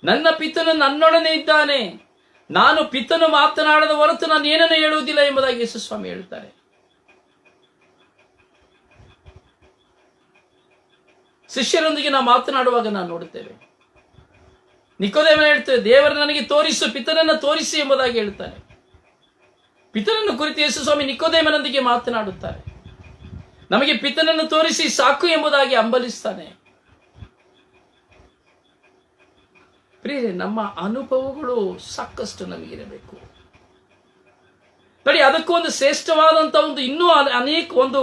ನನ್ನ ಪಿತನು ನನ್ನೊಡನೆ ಇದ್ದಾನೆ, ನಾನು ಪಿತನು ಮಾತನಾಡದ ಹೊರತು ನಾನು ಏನನ್ನು ಹೇಳುವುದಿಲ್ಲ ಎಂಬುದಾಗಿ ಯೇಸುಸ್ವಾಮಿ ಹೇಳುತ್ತಾರೆ. ಶಿಷ್ಯರೊಂದಿಗೆ ನಾವು ಮಾತನಾಡುವಾಗ ನಾವು ನೋಡುತ್ತೇವೆ, ನಿಕೋದೇಮನ ಹೇಳ್ತೇವೆ, ದೇವರು ನನಗೆ ತೋರಿಸು, ಪಿತನನ್ನು ತೋರಿಸಿ ಎಂಬುದಾಗಿ ಹೇಳುತ್ತಾನೆ. ಪಿತನನ್ನು ಕುರಿತು ಯೇಸುಸ್ವಾಮಿ ನಿಕೋದೇಮನೊಂದಿಗೆ ಮಾತನಾಡುತ್ತಾರೆ. ನಮಗೆ ಪಿತನನ್ನು ತೋರಿಸಿ ಸಾಕು ಎಂಬುದಾಗಿ ಹಂಬಲಿಸ್ತಾನೆ. ಪ್ರಿಯರೇ, ನಮ್ಮ ಅನುಭವಗಳು ಸಾಕಷ್ಟು ನಮಗಿರಬೇಕು. ನೋಡಿ, ಅದಕ್ಕೂ ಒಂದು ಶ್ರೇಷ್ಠವಾದಂತ ಒಂದು ಇನ್ನೂ ಅನೇಕ ಒಂದು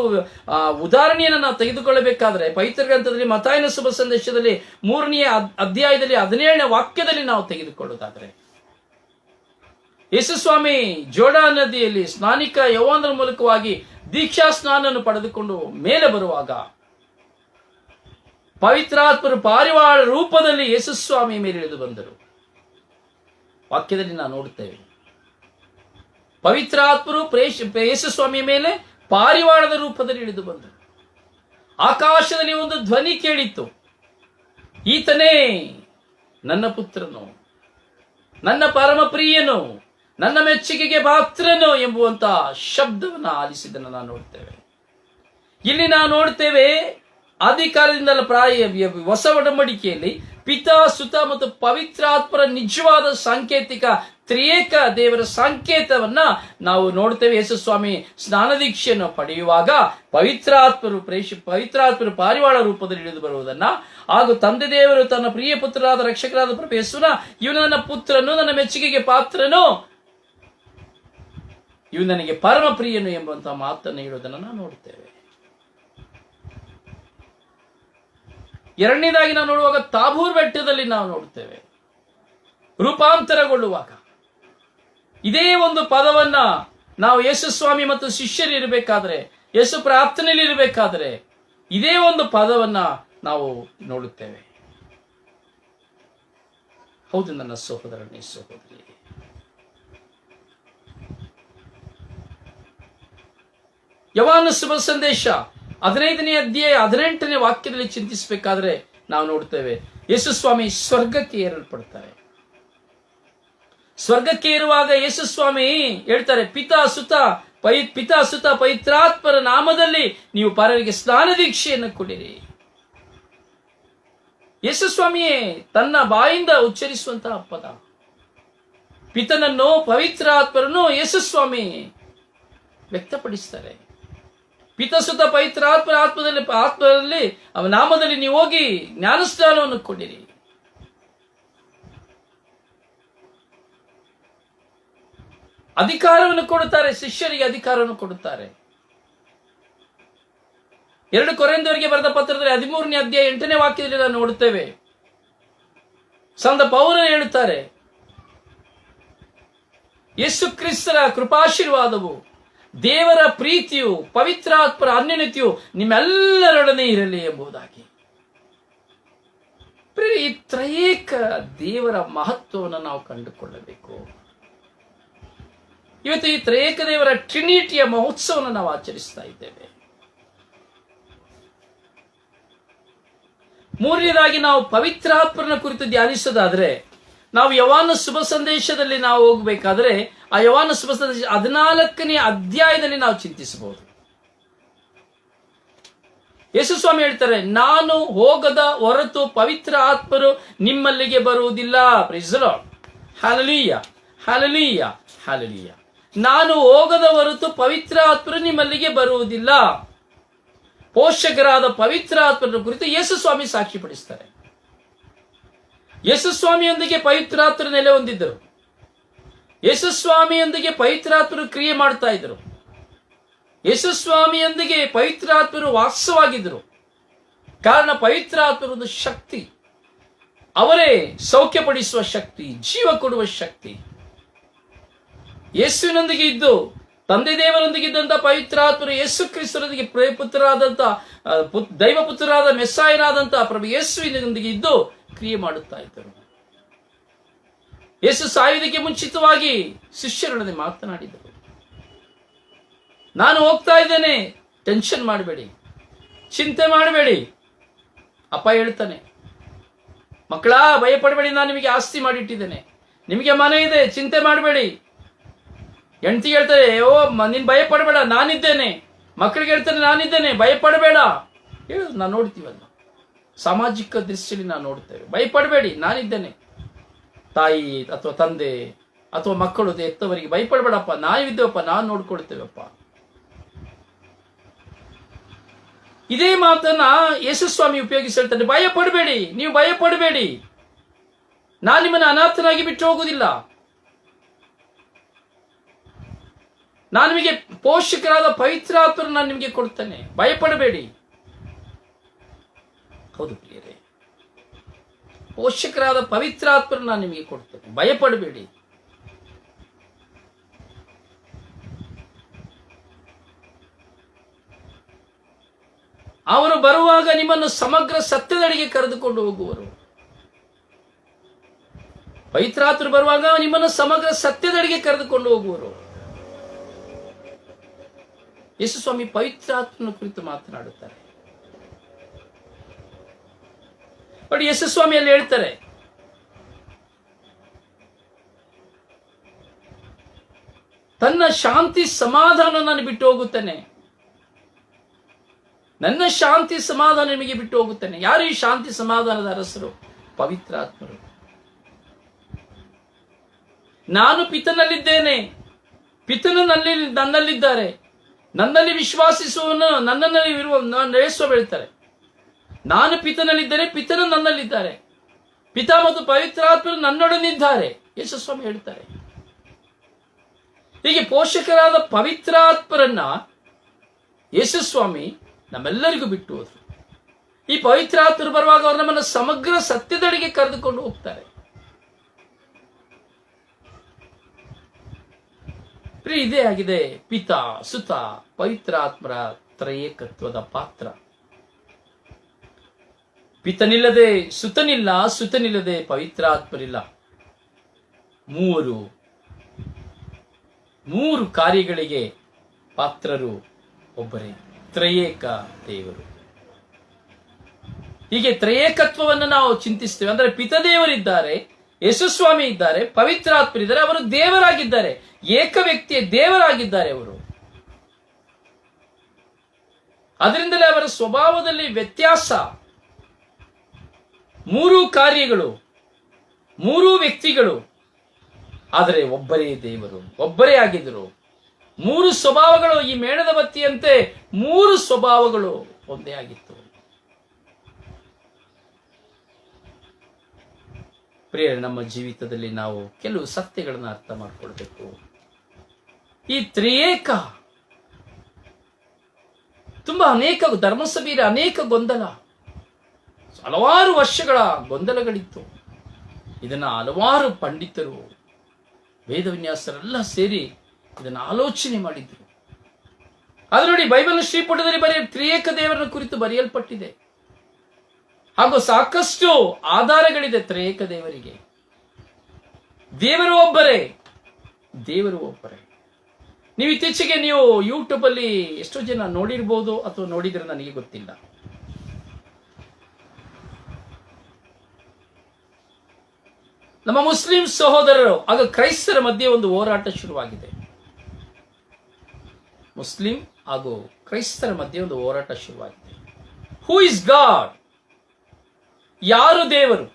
ಉದಾಹರಣೆಯನ್ನು ನಾವು ತೆಗೆದುಕೊಳ್ಳಬೇಕಾದ್ರೆ ಪವಿತ್ರ ಗ್ರಂಥದಲ್ಲಿ ಮತ್ತಾಯನ ಶುಭ ಸಂದೇಶದಲ್ಲಿ 3ನೇ ಅಧ್ಯಾಯದಲ್ಲಿ 17ನೇ ವಾಕ್ಯದಲ್ಲಿ ನಾವು ತೆಗೆದುಕೊಳ್ಳುವುದಾದರೆ, ಯೇಸುಸ್ವಾಮಿ ಜೋರ್ಡಾನ್ ನದಿಯಲ್ಲಿ ಸ್ನಾನಿಕ ಯೋಹಾನನ ಮೂಲಕವಾಗಿ ದೀಕ್ಷಾ ಸ್ನಾನವನ್ನು ಪಡೆದುಕೊಂಡು ಮೇಲೆ ಬರುವಾಗ ಪವಿತ್ರಾತ್ಮರು ಪಾರಿವಾಳ ರೂಪದಲ್ಲಿ ಯೇಸುಸ್ವಾಮಿ ಮೇಲೆ ಇಳಿದು ಬಂದರು. ವಾಕ್ಯದಲ್ಲಿ ನಾವು ನೋಡುತ್ತೇವೆ, ಪವಿತ್ರಾತ್ಮರು ಯೇಸುಸ್ವಾಮಿಯ ಮೇಲೆ ಪಾರಿವಾಳದ ರೂಪದಲ್ಲಿ ಇಳಿದು ಬಂದರು. ಆಕಾಶದಲ್ಲಿ ಒಂದು ಧ್ವನಿ ಕೇಳಿತ್ತು, ಈತನೇ ನನ್ನ ಪುತ್ರನು, ನನ್ನ ಪರಮ ಪ್ರಿಯನು, ನನ್ನ ಮೆಚ್ಚುಗೆಗೆ ಪಾತ್ರನು ಎಂಬುವಂತ ಶಬ್ದವನ್ನು ಆಲಿಸಿದ್ದನ್ನು ನಾವು ನೋಡ್ತೇವೆ. ಇಲ್ಲಿ ನಾವು ನೋಡ್ತೇವೆ, ಆದಿಕಾಲದಿಂದಲೇ ಹೊಸ ಒಡಂಬಡಿಕೆಯಲ್ಲಿ ಪಿತಾ, ಸುತ ಮತ್ತು ಪವಿತ್ರಾತ್ಮರ ನಿಜವಾದ ಸಾಂಕೇತಿಕ ತ್ರಿಯೇಕ ದೇವರ ಸಂಕೇತವನ್ನ ನಾವು ನೋಡ್ತೇವೆ. ಯೇಸುಸ್ವಾಮಿ ಸ್ನಾನ ದೀಕ್ಷೆಯನ್ನು ಪಡೆಯುವಾಗ ಪವಿತ್ರಾತ್ಮರು ಪಾರಿವಾಳ ರೂಪದಲ್ಲಿ ಇಳಿದು ಬರುವುದನ್ನ, ಹಾಗೂ ತಂದೆ ದೇವರು ತನ್ನ ಪ್ರಿಯ ಪುತ್ರರಾದ ರಕ್ಷಕರಾದ ಪ್ರಭು ಯೇಸುನ, ಇವನು ನನ್ನ ಪುತ್ರನು, ನನ್ನ ಮೆಚ್ಚುಗೆಗೆ ಪಾತ್ರನು, ಇವನು ನನಗೆ ಪರಮ ಪ್ರಿಯನು ಎಂಬಂತಹ ಮಾತನ್ನು ಹೇಳುವುದನ್ನು ನಾವು ನೋಡುತ್ತೇವೆ. ಎರಡನೇದಾಗಿ ನಾವು ನೋಡುವಾಗ ತಾಬೂರ್ ಬೆಟ್ಟದಲ್ಲಿ ನಾವು ನೋಡುತ್ತೇವೆ, ರೂಪಾಂತರಗೊಳ್ಳುವಾಗ ಇದೇ ಒಂದು ಪದವನ್ನ ನಾವು ಯೇಸುಸ್ವಾಮಿ ಮತ್ತು ಶಿಷ್ಯರು ಇರಬೇಕಾದ್ರೆ, ಯೇಸು ಪ್ರಾರ್ಥನೆಯಲ್ಲಿ ಇರಬೇಕಾದ್ರೆ ಇದೇ ಒಂದು ಪದವನ್ನ ನಾವು ನೋಡುತ್ತೇವೆ. ಹೌದು ನನ್ನ ಸಹೋದರನೇ ಸಹೋದರಿ, ಯೋಹಾನ ಶುಭ ಸಂದೇಶ 15ನೇ ಅಧ್ಯಾಯ 18ನೇ ವಾಕ್ಯದಲ್ಲಿ ಚಿಂತಿಸಬೇಕಾದ್ರೆ ನಾವು ನೋಡ್ತೇವೆ, ಯೇಸು ಸ್ವಾಮಿ ಸ್ವರ್ಗಕ್ಕೆ ಏರಲ್ಪಡ್ತಾರೆ. ಸ್ವರ್ಗಕ್ಕೆ ಏರುವಾಗ ಯೇಸು ಸ್ವಾಮಿ ಹೇಳ್ತಾರೆ, ಪಿತಾ ಸುತ ಪವಿತ್ರಾತ್ಮರ ನಾಮದಲ್ಲಿ ನೀವು ಪರರಿಗೆ ಸ್ನಾನ ದೀಕ್ಷೆಯನ್ನು ಕೊಡಿರಿ. ಯೇಸು ಸ್ವಾಮಿಯೇ ತನ್ನ ಬಾಯಿಂದ ಉಚ್ಚರಿಸುವಂತಹ ಪದ. ಪಿತನನ್ನು ಪವಿತ್ರಾತ್ಮರನ್ನು ಯೇಸು ಸ್ವಾಮಿ ವ್ಯಕ್ತಪಡಿಸ್ತಾರೆ. ಪಿತಸುತ ಪವಿತ್ರಾತ್ಮರ ಆತ್ಮದಲ್ಲಿ ಅವನ ನಾಮದಲ್ಲಿ ನೀವು ಹೋಗಿ ಜ್ಞಾನಸ್ನಾನವನ್ನು ಕೊಡಿರಿ. ಅಧಿಕಾರವನ್ನು ಕೊಡುತ್ತಾರೆ, ಶಿಷ್ಯರಿಗೆ ಅಧಿಕಾರವನ್ನು ಕೊಡುತ್ತಾರೆ. 2 ಕೊರಿಂಥದವರಿಗೆ ಬರೆದ ಪತ್ರದಲ್ಲಿ 13ನೇ ಅಧ್ಯಾಯ 8ನೇ ವಾಕ್ಯದಲ್ಲಿ ನಾವು ನೋಡುತ್ತೇವೆ, ಸಂತ ಪೌಲರು ಹೇಳುತ್ತಾರೆ, ಯೇಸು ಕ್ರಿಸ್ತರ ಕೃಪಾಶೀರ್ವಾದವು, ದೇವರ ಪ್ರೀತಿಯು, ಪವಿತ್ರಾತ್ಮರ ಅನ್ಯೋನ್ಯತೆಯು ನಿಮ್ಮೆಲ್ಲರೊಡನೆ ಇರಲಿ ಎಂಬುದಾಗಿ. ಈ ತ್ರಯೇಕ ದೇವರ ಮಹತ್ವವನ್ನು ನಾವು ಕಂಡುಕೊಳ್ಳಬೇಕು. ಇವತ್ತು ಈ ತ್ರಯೇಕ ದೇವರ ಟ್ರಿನಿಟಿಯ ಮಹೋತ್ಸವವನ್ನು ನಾವು ಆಚರಿಸ್ತಾ ಇದ್ದೇವೆ. ಮೂರನೇದಾಗಿ ನಾವು ಪವಿತ್ರಾತ್ಮನ ಕುರಿತು ಧ್ಯಾನಿಸೋದಾದ್ರೆ, ನಾವು ಯೋಹಾನ ಶುಭ ಸಂದೇಶದಲ್ಲಿ ನಾವು ಹೋಗಬೇಕಾದ್ರೆ ಆ ಯೋಹಾನ ಶುಭ ಸಂದೇಶ 14ನೇ ಅಧ್ಯಾಯದಲ್ಲಿ ನಾವು ಚಿಂತಿಸಬಹುದು. ಯೇಸು ಸ್ವಾಮಿ ಹೇಳ್ತಾರೆ, ನಾನು ಹೋಗದ ಹೊರತು ಪವಿತ್ರ ಆತ್ಮರು ನಿಮ್ಮಲ್ಲಿಗೆ ಬರುವುದಿಲ್ಲ. Praise the lord. Hallelujah, hallelujah, hallelujah. ನಾನು ಹೋಗದ ಹೊರತು ಪವಿತ್ರ ಆತ್ಮರು ನಿಮ್ಮಲ್ಲಿಗೆ ಬರುವುದಿಲ್ಲ. ಪೋಷಕರಾದ ಪವಿತ್ರ ಆತ್ಮರ ಕುರಿತು ಯೇಸು ಸ್ವಾಮಿ ಸಾಕ್ಷಿ ಪಡಿಸ್ತಾರೆ. ಯೇಸು ಸ್ವಾಮಿಯೊಂದಿಗೆ ಪವಿತ್ರಾತ್ಮರು ನೆಲೆ ಹೊಂದಿದ್ದರು. ಯೇಸು ಸ್ವಾಮಿಯೊಂದಿಗೆ ಪವಿತ್ರಾತ್ಮರು ಕ್ರಿಯೆ ಮಾಡ್ತಾ ಇದ್ರು. ಯೇಸು ಸ್ವಾಮಿಯೊಂದಿಗೆ ಪವಿತ್ರಾತ್ಮರು ವಾಸವಾಗಿದ್ದರು. ಕಾರಣ ಪವಿತ್ರಾತ್ಮರೊಂದು ಶಕ್ತಿ, ಅವರೇ ಸೌಖ್ಯಪಡಿಸುವ ಶಕ್ತಿ, ಜೀವ ಕೊಡುವ ಶಕ್ತಿ. ಯೇಸುವಿನೊಂದಿಗೆ ಇದ್ದು ತಂದೆ ದೇವರೊಂದಿಗೆ ಇದ್ದಂತ ಪವಿತ್ರಾತ್ಮರು ಯೇಸು ಕ್ರಿಸ್ತರೊಂದಿಗೆ ಪುತ್ರರಾದಂತ ದೈವಪುತ್ರರಾದ ಮೆಸ್ಸಾಯನಾದಂತ ಪ್ರಭು ಯೇಸುವಿನೊಂದಿಗೆ ಇದ್ದು ಕ್ರಿಯೆ ಮಾಡುತ್ತಾ ಇದ್ದರು. ಯೇಸು ಸಾಯುವುದಕ್ಕೆ ಮುಂಚಿತವಾಗಿ ಶಿಷ್ಯರೊಡನೆ ಮಾತನಾಡಿದರು. ನಾನು ಹೋಗ್ತಾ ಇದ್ದೇನೆ, ಟೆನ್ಷನ್ ಮಾಡಬೇಡಿ, ಚಿಂತೆ ಮಾಡಬೇಡಿ. ಅಪ್ಪ ಹೇಳ್ತಾನೆ, ಮಕ್ಕಳ ಭಯಪಡಬೇಡಿ, ನಾನು ನಿಮಗೆ ಆಸ್ತಿ ಮಾಡಿಟ್ಟಿದ್ದೇನೆ, ನಿಮಗೆ ಮನೆ ಇದೆ, ಚಿಂತೆ ಮಾಡಬೇಡಿ. ಹೆಂಡತಿ ಹೇಳ್ತಾರೆ, ಓ ನೀನ್ ಭಯ ಪಡಬೇಡ, ನಾನಿದ್ದೇನೆ. ಮಕ್ಕಳಿಗೆ ಹೇಳ್ತಾನೆ, ನಾನಿದ್ದೇನೆ, ಭಯ ಪಡಬೇಡ. ಹೇಳುದು ನಾವು ನೋಡ್ತೀವಲ್ಲ, ಸಾಮಾಜಿಕ ದೃಷ್ಟಿಯಲ್ಲಿ ನಾವು ನೋಡ್ತೇವೆ. ಭಯಪಡಬೇಡಿ, ನಾನಿದ್ದೇನೆ. ತಾಯಿ ಅಥವಾ ತಂದೆ ಅಥವಾ ಮಕ್ಕಳು ಎತ್ತವರಿಗೆ ಭಯಪಡಬೇಡಪ್ಪ, ನಾವಿದ್ದೇವಪ್ಪ, ನಾನು ನೋಡ್ಕೊಳ್ತೇವಪ್ಪ. ಇದೇ ಮಾತನ್ನ ಯೇಸು ಸ್ವಾಮಿ ಉಪಯೋಗಿಸಿ ಹೇಳ್ತಾನೆ, ಭಯ ಪಡಬೇಡಿ, ನೀವು ಭಯ ಪಡಬೇಡಿ, ನಾನು ನಿಮ್ಮನ್ನು ಅನಾಥನಾಗಿ ಬಿಟ್ಟು ಹೋಗುವುದಿಲ್ಲ. ನಾನು ನಿಮಗೆ ಪೋಷಕರಾದ ಪವಿತ್ರಾತ್ಮರು ನಾನು ನಿಮಗೆ ಕೊಡ್ತೇನೆ, ಭಯಪಡಬೇಡಿ. ಹೌದು ಪ್ರಿಯರೇ, ಪೋಷಕರಾದ ಪವಿತ್ರಾತ್ಮರು ನಾನು ನಿಮಗೆ ಕೊಡ್ತೇನೆ, ಭಯಪಡಬೇಡಿ. ಅವರು ಬರುವಾಗ ನಿಮ್ಮನ್ನು ಸಮಗ್ರ ಸತ್ಯದಡಿಗೆ ಕರೆದುಕೊಂಡು ಹೋಗುವರು. ಪವಿತ್ರಾತ್ಮರು ಬರುವಾಗ ನಿಮ್ಮನ್ನು ಸಮಗ್ರ ಸತ್ಯದಡಿಗೆ ಕರೆದುಕೊಂಡು ಹೋಗುವರು. ಯೇಸು ಸ್ವಾಮಿ ಪವಿತ್ರಾತ್ಮನ ಕುರಿತು ಮಾತನಾಡುತ್ತಾರೆ. ನೋಡಿ, ಯೇಸು ಸ್ವಾಮಿಯಲ್ಲಿ ಹೇಳ್ತಾರೆ, ತನ್ನ ಶಾಂತಿ ಸಮಾಧಾನ ನಾನು ಬಿಟ್ಟು ಹೋಗುತ್ತೇನೆ, ನನ್ನ ಶಾಂತಿ ಸಮಾಧಾನ ನಿಮಗೆ ಬಿಟ್ಟು ಹೋಗುತ್ತೇನೆ. ಯಾರು ಈ ಶಾಂತಿ ಸಮಾಧಾನದ ಅರಸರು? ಪವಿತ್ರಾತ್ಮರು. ನಾನು ಪಿತನಲ್ಲಿದ್ದೇನೆ, ಪಿತನು ನನ್ನಲ್ಲಿದ್ದಾರೆ, ನನ್ನಲ್ಲಿ ವಿಶ್ವಾಸಿಸುವವನು ನನ್ನಲ್ಲಿ ಇರುವ ಯೇಸು ಹೇಳ್ತಾರೆ, ನಾನು ಪಿತನಲ್ಲಿದ್ದೇನೆ, ಪಿತನು ನನ್ನಲ್ಲಿದ್ದಾರೆ, ಪಿತ ಮತ್ತು ಪವಿತ್ರಾತ್ಮರು ನನ್ನೊಡನಿದ್ದಾರೆ, ಯೇಸು ಸ್ವಾಮಿ ಹೇಳ್ತಾರೆ. ಹೀಗೆ ಪೋಷಕರಾದ ಪವಿತ್ರಾತ್ಮರನ್ನ ಯೇಸು ಸ್ವಾಮಿ ನಮ್ಮೆಲ್ಲರಿಗೂ ಬಿಟ್ಟು ಹೋದ್ರು. ಈ ಪವಿತ್ರಾತ್ಮರು ಬರುವಾಗ ಅವರು ನಮ್ಮನ್ನು ಸಮಗ್ರ ಸತ್ಯದಡಿಗೆ ಕರೆದುಕೊಂಡು ಹೋಗ್ತಾರೆ. ಇದೇ ಆಗಿದೆ ಪಿತಾ ಸುತ ಪವಿತ್ರಾತ್ಮರ ತ್ರಯೇಕತ್ವದ ಪಾತ್ರ. ಪಿತನಿಲ್ಲದೆ ಸುತನಿಲ್ಲ, ಸುತನಿಲ್ಲದೆ ಪವಿತ್ರಾತ್ಮರಿಲ್ಲ. ಮೂರು ಕಾರ್ಯಗಳಿಗೆ ಪಾತ್ರರು ಒಬ್ಬರೇ, ತ್ರಯೇಕ ದೇವರು. ಹೀಗೆ ತ್ರಯೇಕತ್ವವನ್ನು ನಾವು ಚಿಂತಿಸ್ತೇವೆ. ಅಂದ್ರೆ ಪಿತದೇವರಿದ್ದಾರೆ, ಯೇಸುಸ್ವಾಮಿ ಇದ್ದಾರೆ, ಪವಿತ್ರಾತ್ಮರಿದ್ದಾರೆ, ಅವರು ದೇವರಾಗಿದ್ದಾರೆ, ಏಕ ವ್ಯಕ್ತಿಯ ದೇವರಾಗಿದ್ದಾರೆ ಅವರು. ಅದರಿಂದಲೇ ಅವರ ಸ್ವಭಾವದಲ್ಲಿ ವ್ಯತ್ಯಾಸ. ಮೂರು ಕಾರ್ಯಗಳು, ಮೂರು ವ್ಯಕ್ತಿಗಳು, ಆದರೆ ಒಬ್ಬರೇ ದೇವರು, ಒಬ್ಬರೇ ಆಗಿದ್ದರು. ಮೂರು ಸ್ವಭಾವಗಳು, ಈ ಮೇಣದ ಬತ್ತಿಯಂತೆ ಮೂರು ಸ್ವಭಾವಗಳು ಒಂದೇ ಆಗಿತ್ತು. ಪ್ರಿಯರೇ, ನಮ್ಮ ಜೀವಿತದಲ್ಲಿ ನಾವು ಕೆಲವು ಸತ್ಯಗಳನ್ನು ಅರ್ಥ ಮಾಡಿಕೊಳ್ಬೇಕು. ಈ ತ್ರಿಯೇಕ ತುಂಬಾ ಅನೇಕ ಧರ್ಮಸಭೆಯ ಅನೇಕ ಗೊಂದಲ, ಹಲವಾರು ವರ್ಷಗಳ ಗೊಂದಲಗಳಿತ್ತು. ಇದನ್ನ ಹಲವಾರು ಪಂಡಿತರು, ವೇದವಿನ್ಯಾಸರೆಲ್ಲ ಸೇರಿ ಇದನ್ನು ಆಲೋಚನೆ ಮಾಡಿದ್ರು. ಆದ್ರೆ ನೋಡಿ, ಬೈಬಲ್ ಶ್ರೀಪುಟದಲ್ಲಿ ತ್ರಿಯೇಕ ದೇವರನ್ನ ಕುರಿತು ಬರೆಯಲ್ಪಟ್ಟಿದೆ. ಹಾಗೂ ಸಾಕಷ್ಟು ಆಧಾರಗಳಿದೆ ತ್ರಿಯೇಕ ದೇವರಿಗೆ. ದೇವರು ಒಬ್ಬರೇ, ದೇವರು ಒಬ್ಬರೇ. ನೀವು ಇತ್ತೀಚೆಗೆ ನೀವು ಯೂಟ್ಯೂಬ್ ಅಲ್ಲಿ ಎಷ್ಟೋ ಜನ ನೋಡಿರ್ಬೋದು ಅಥವಾ ನೋಡಿದ್ರೆ ನನಗೆ ಗೊತ್ತಿಲ್ಲ. ನಮ್ಮ ಮುಸ್ಲಿಂ ಸಹೋದರರು ಹಾಗೂ ಕ್ರೈಸ್ತರ ಮಧ್ಯೆ ಒಂದು ಹೋರಾಟ ಶುರುವಾಗಿದೆ. ಮುಸ್ಲಿಂ ಹಾಗೂ ಕ್ರೈಸ್ತರ ಮಧ್ಯೆ ಒಂದು ಹೋರಾಟ ಶುರುವಾಗಿದೆ. Who is god? ಯಾರು ದೇವರು?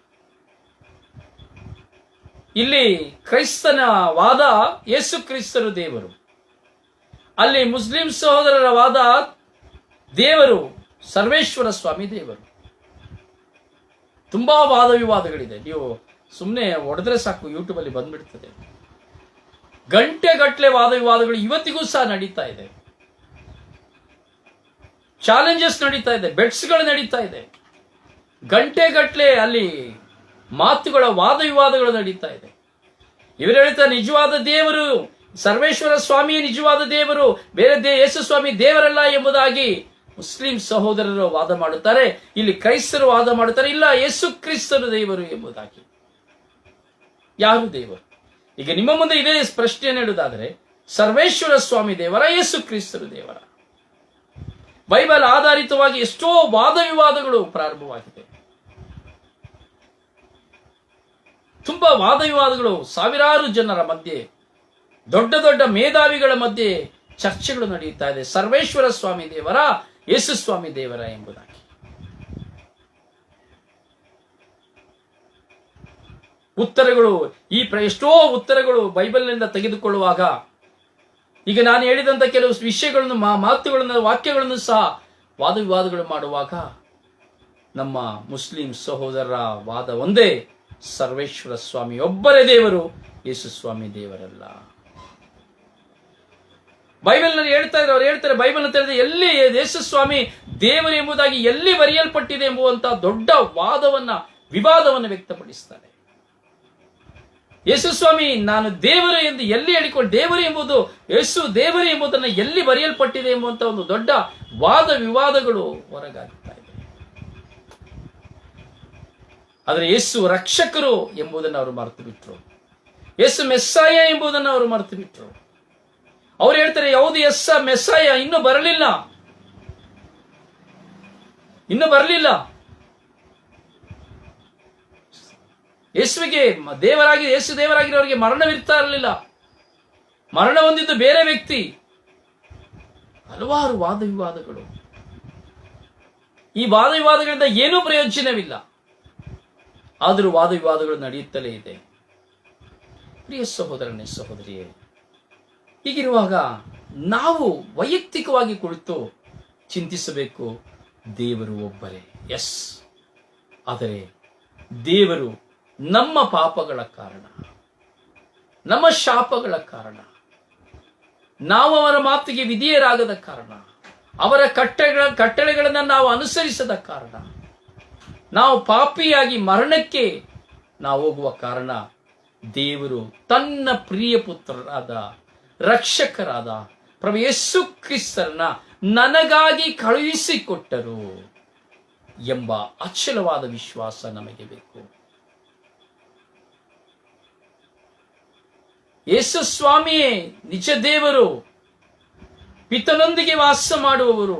ಇಲ್ಲಿ ಕ್ರೈಸ್ತನ ವಾದ ಯೇಸು ಕ್ರಿಸ್ತರು ದೇವರು, ಅಲ್ಲಿ ಮುಸ್ಲಿಂ ಸಹೋದರರ ವಾದ ದೇವರು ಸರ್ವೇಶ್ವರ ಸ್ವಾಮಿ ದೇವರು. ತುಂಬಾ ವಾದ ವಿವಾದಗಳಿದೆ. ನೀವು ಸುಮ್ಮನೆ ಹೊಡೆದ್ರೆ ಸಾಕು, ಯೂಟ್ಯೂಬ್ ಅಲ್ಲಿ ಬಂದ್ಬಿಡ್ತದೆ. ಗಂಟೆಗಟ್ಟಲೆ ವಾದ ವಿವಾದಗಳು ಇವತ್ತಿಗೂ ಸಹ ನಡೀತಾ ಇದೆ. ಚಾಲೆಂಜಸ್ ನಡೀತಾ ಇದೆ, ಬೆಟ್ಸ್ಗಳು ನಡೀತಾ ಇದೆ. ಗಂಟೆಗಟ್ಟಲೆ ಅಲ್ಲಿ ಮಾತುಗಳ ವಾದ ವಿವಾದಗಳು ನಡೀತಾ ಇದೆ. ಇವರು ಹೇಳ್ತಾರೆ ನಿಜವಾದ ದೇವರು ಸರ್ವೇಶ್ವರ ಸ್ವಾಮಿ ನಿಜವಾದ ದೇವರು, ಬೇರೆ ಯೇಸು ಸ್ವಾಮಿ ದೇವರಲ್ಲ ಎಂಬುದಾಗಿ ಮುಸ್ಲಿಂ ಸಹೋದರರು ವಾದ ಮಾಡುತ್ತಾರೆ. ಇಲ್ಲಿ ಕ್ರೈಸ್ತರು ವಾದ ಮಾಡುತ್ತಾರೆ, ಇಲ್ಲ ಯೇಸು ಕ್ರಿಸ್ತರು ದೇವರು ಎಂಬುದಾಗಿ. ಯಾರು ದೇವರು? ಈಗ ನಿಮ್ಮ ಮುಂದೆ ಇದೇ ಪ್ರಶ್ನೆಯನ್ನು ಹೇಳುವುದಾದರೆ, ಸರ್ವೇಶ್ವರ ಸ್ವಾಮಿ ದೇವರ, ಯೇಸು ಕ್ರಿಸ್ತರು ದೇವರ? ಬೈಬಲ್ ಆಧಾರಿತವಾಗಿ ಎಷ್ಟೋ ವಾದ ವಿವಾದಗಳು ಪ್ರಾರಂಭವಾಗಿದೆ. ತುಂಬಾ ವಾದ ವಿವಾದಗಳು, ಸಾವಿರಾರು ಜನರ ಮಧ್ಯೆ, ದೊಡ್ಡ ದೊಡ್ಡ ಮೇಧಾವಿಗಳ ಮಧ್ಯೆ ಚರ್ಚೆಗಳು ನಡೆಯುತ್ತಾ ಇದೆ. ಸರ್ವೇಶ್ವರ ಸ್ವಾಮಿ ದೇವರ, ಯೇಸು ಸ್ವಾಮಿ ದೇವರ ಎಂಬುದಾಗಿ. ಉತ್ತರಗಳು, ಎಷ್ಟೋ ಉತ್ತರಗಳು ಬೈಬಲ್ನಿಂದ ತೆಗೆದುಕೊಳ್ಳುವಾಗ, ಈಗ ನಾನು ಹೇಳಿದಂತ ಕೆಲವು ವಿಷಯಗಳನ್ನು, ಮಾತುಗಳನ್ನು, ವಾಕ್ಯಗಳನ್ನು ಸಹ ವಾದ ವಿವಾದಗಳು ಮಾಡುವಾಗ ನಮ್ಮ ಮುಸ್ಲಿಂ ಸಹೋದರರ ವಾದ ಒಂದೇ, ಸರ್ವೇಶ್ವರ ಸ್ವಾಮಿ ಒಬ್ಬರೇ ದೇವರು, ಯೇಸು ಸ್ವಾಮಿ ದೇವರಲ್ಲ. ಬೈಬಲ್ ನಲ್ಲಿ ಅವ್ರು ಹೇಳ್ತಾರೆ ಬೈಬಲ್ ಅಂತ ಎಲ್ಲಿ ಯೇಸು ಸ್ವಾಮಿ ದೇವರು ಎಂಬುದಾಗಿ ಎಲ್ಲಿ ಬರೆಯಲ್ಪಟ್ಟಿದೆ ಎಂಬುವಂತಹ ದೊಡ್ಡ ವಿವಾದವನ್ನು ವ್ಯಕ್ತಪಡಿಸ್ತಾರೆ. ಯೇಸು ಸ್ವಾಮಿ ನಾನು ದೇವರು ಎಂದು ಎಲ್ಲಿ ಹೇಳಿಕೊಂಡು, ದೇವರು ಎಂಬುದು ಯೇಸು ದೇವರು ಎಂಬುದನ್ನು ಎಲ್ಲಿ ಬರೆಯಲ್ಪಟ್ಟಿದೆ ಎಂಬುವಂತಹ ಒಂದು ದೊಡ್ಡ ವಾದ ವಿವಾದಗಳು ಹೊರಗಾಗ್ತಾ ಇದೆ. ಆದರೆ ಯೇಸು ರಕ್ಷಕರು ಎಂಬುದನ್ನು ಅವರು ಮರೆತು ಬಿಟ್ರು. ಯೇಸು ಮೆಸ್ಸಾಯ ಎಂಬುದನ್ನು ಅವರು ಮರೆತು ಬಿಟ್ರು. ಅವ್ರು ಹೇಳ್ತಾರೆ, ಯಾವುದು ಮೆಸ್ಸಾಯ ಇನ್ನೂ ಬರಲಿಲ್ಲ. ಯೇಸುವಿಗೆ ಯೇಸು ದೇವರಾಗಿರೋರಿಗೆ ಮರಣವಿರ್ತಾ ಇರಲಿಲ್ಲ. ಮರಣ ಹೊಂದಿದ್ದು ಬೇರೆ ವ್ಯಕ್ತಿ. ಹಲವಾರು ವಾದ ವಿವಾದಗಳು. ಈ ವಾದ ವಿವಾದಗಳಿಂದ ಏನೂ ಪ್ರಯೋಜನವಿಲ್ಲ. ಆದರೂ ವಾದ ವಿವಾದಗಳು ನಡೆಯುತ್ತಲೇ ಇದೆ. ಪ್ರಿಯ ಸಹೋದರನೇ, ಸಹೋದರಿಯೇ, ಹೀಗಿರುವಾಗ ನಾವು ವೈಯಕ್ತಿಕವಾಗಿ ಕುಳಿತು ಚಿಂತಿಸಬೇಕು. ದೇವರು ಒಬ್ಬರೇ, ಎಸ್. ಆದರೆ ದೇವರು ನಮ್ಮ ಪಾಪಗಳ ಕಾರಣ, ನಮ್ಮ ಶಾಪಗಳ ಕಾರಣ, ನಾವು ಅವರ ಮಾತಿಗೆ ವಿಧೇಯರಾಗದ ಕಾರಣ, ಅವರ ಕಟ್ಟಳೆಗಳನ್ನು ನಾವು ಅನುಸರಿಸದ ಕಾರಣ, ನಾವು ಪಾಪಿಯಾಗಿ ಮರಣಕ್ಕೆ ನಾವು ಹೋಗುವ ಕಾರಣ, ದೇವರು ತನ್ನ ಪ್ರಿಯ ಪುತ್ರರಾದ ರಕ್ಷಕರಾದ ಪ್ರಭು ಯೇಸು ಕ್ರಿಸ್ತರನ್ನ ನನಗಾಗಿ ಕಳುಹಿಸಿಕೊಟ್ಟರು. ಎಂಬ ಅಚಲವಾದ ವಿಶ್ವಾಸ ನಮಗೆ ಬೇಕು. ಯೇಸು ಸ್ವಾಮಿಯೇ ನಿಜ ದೇವರು, ಪಿತನೊಂದಿಗೆ ವಾಸ ಮಾಡುವವರು,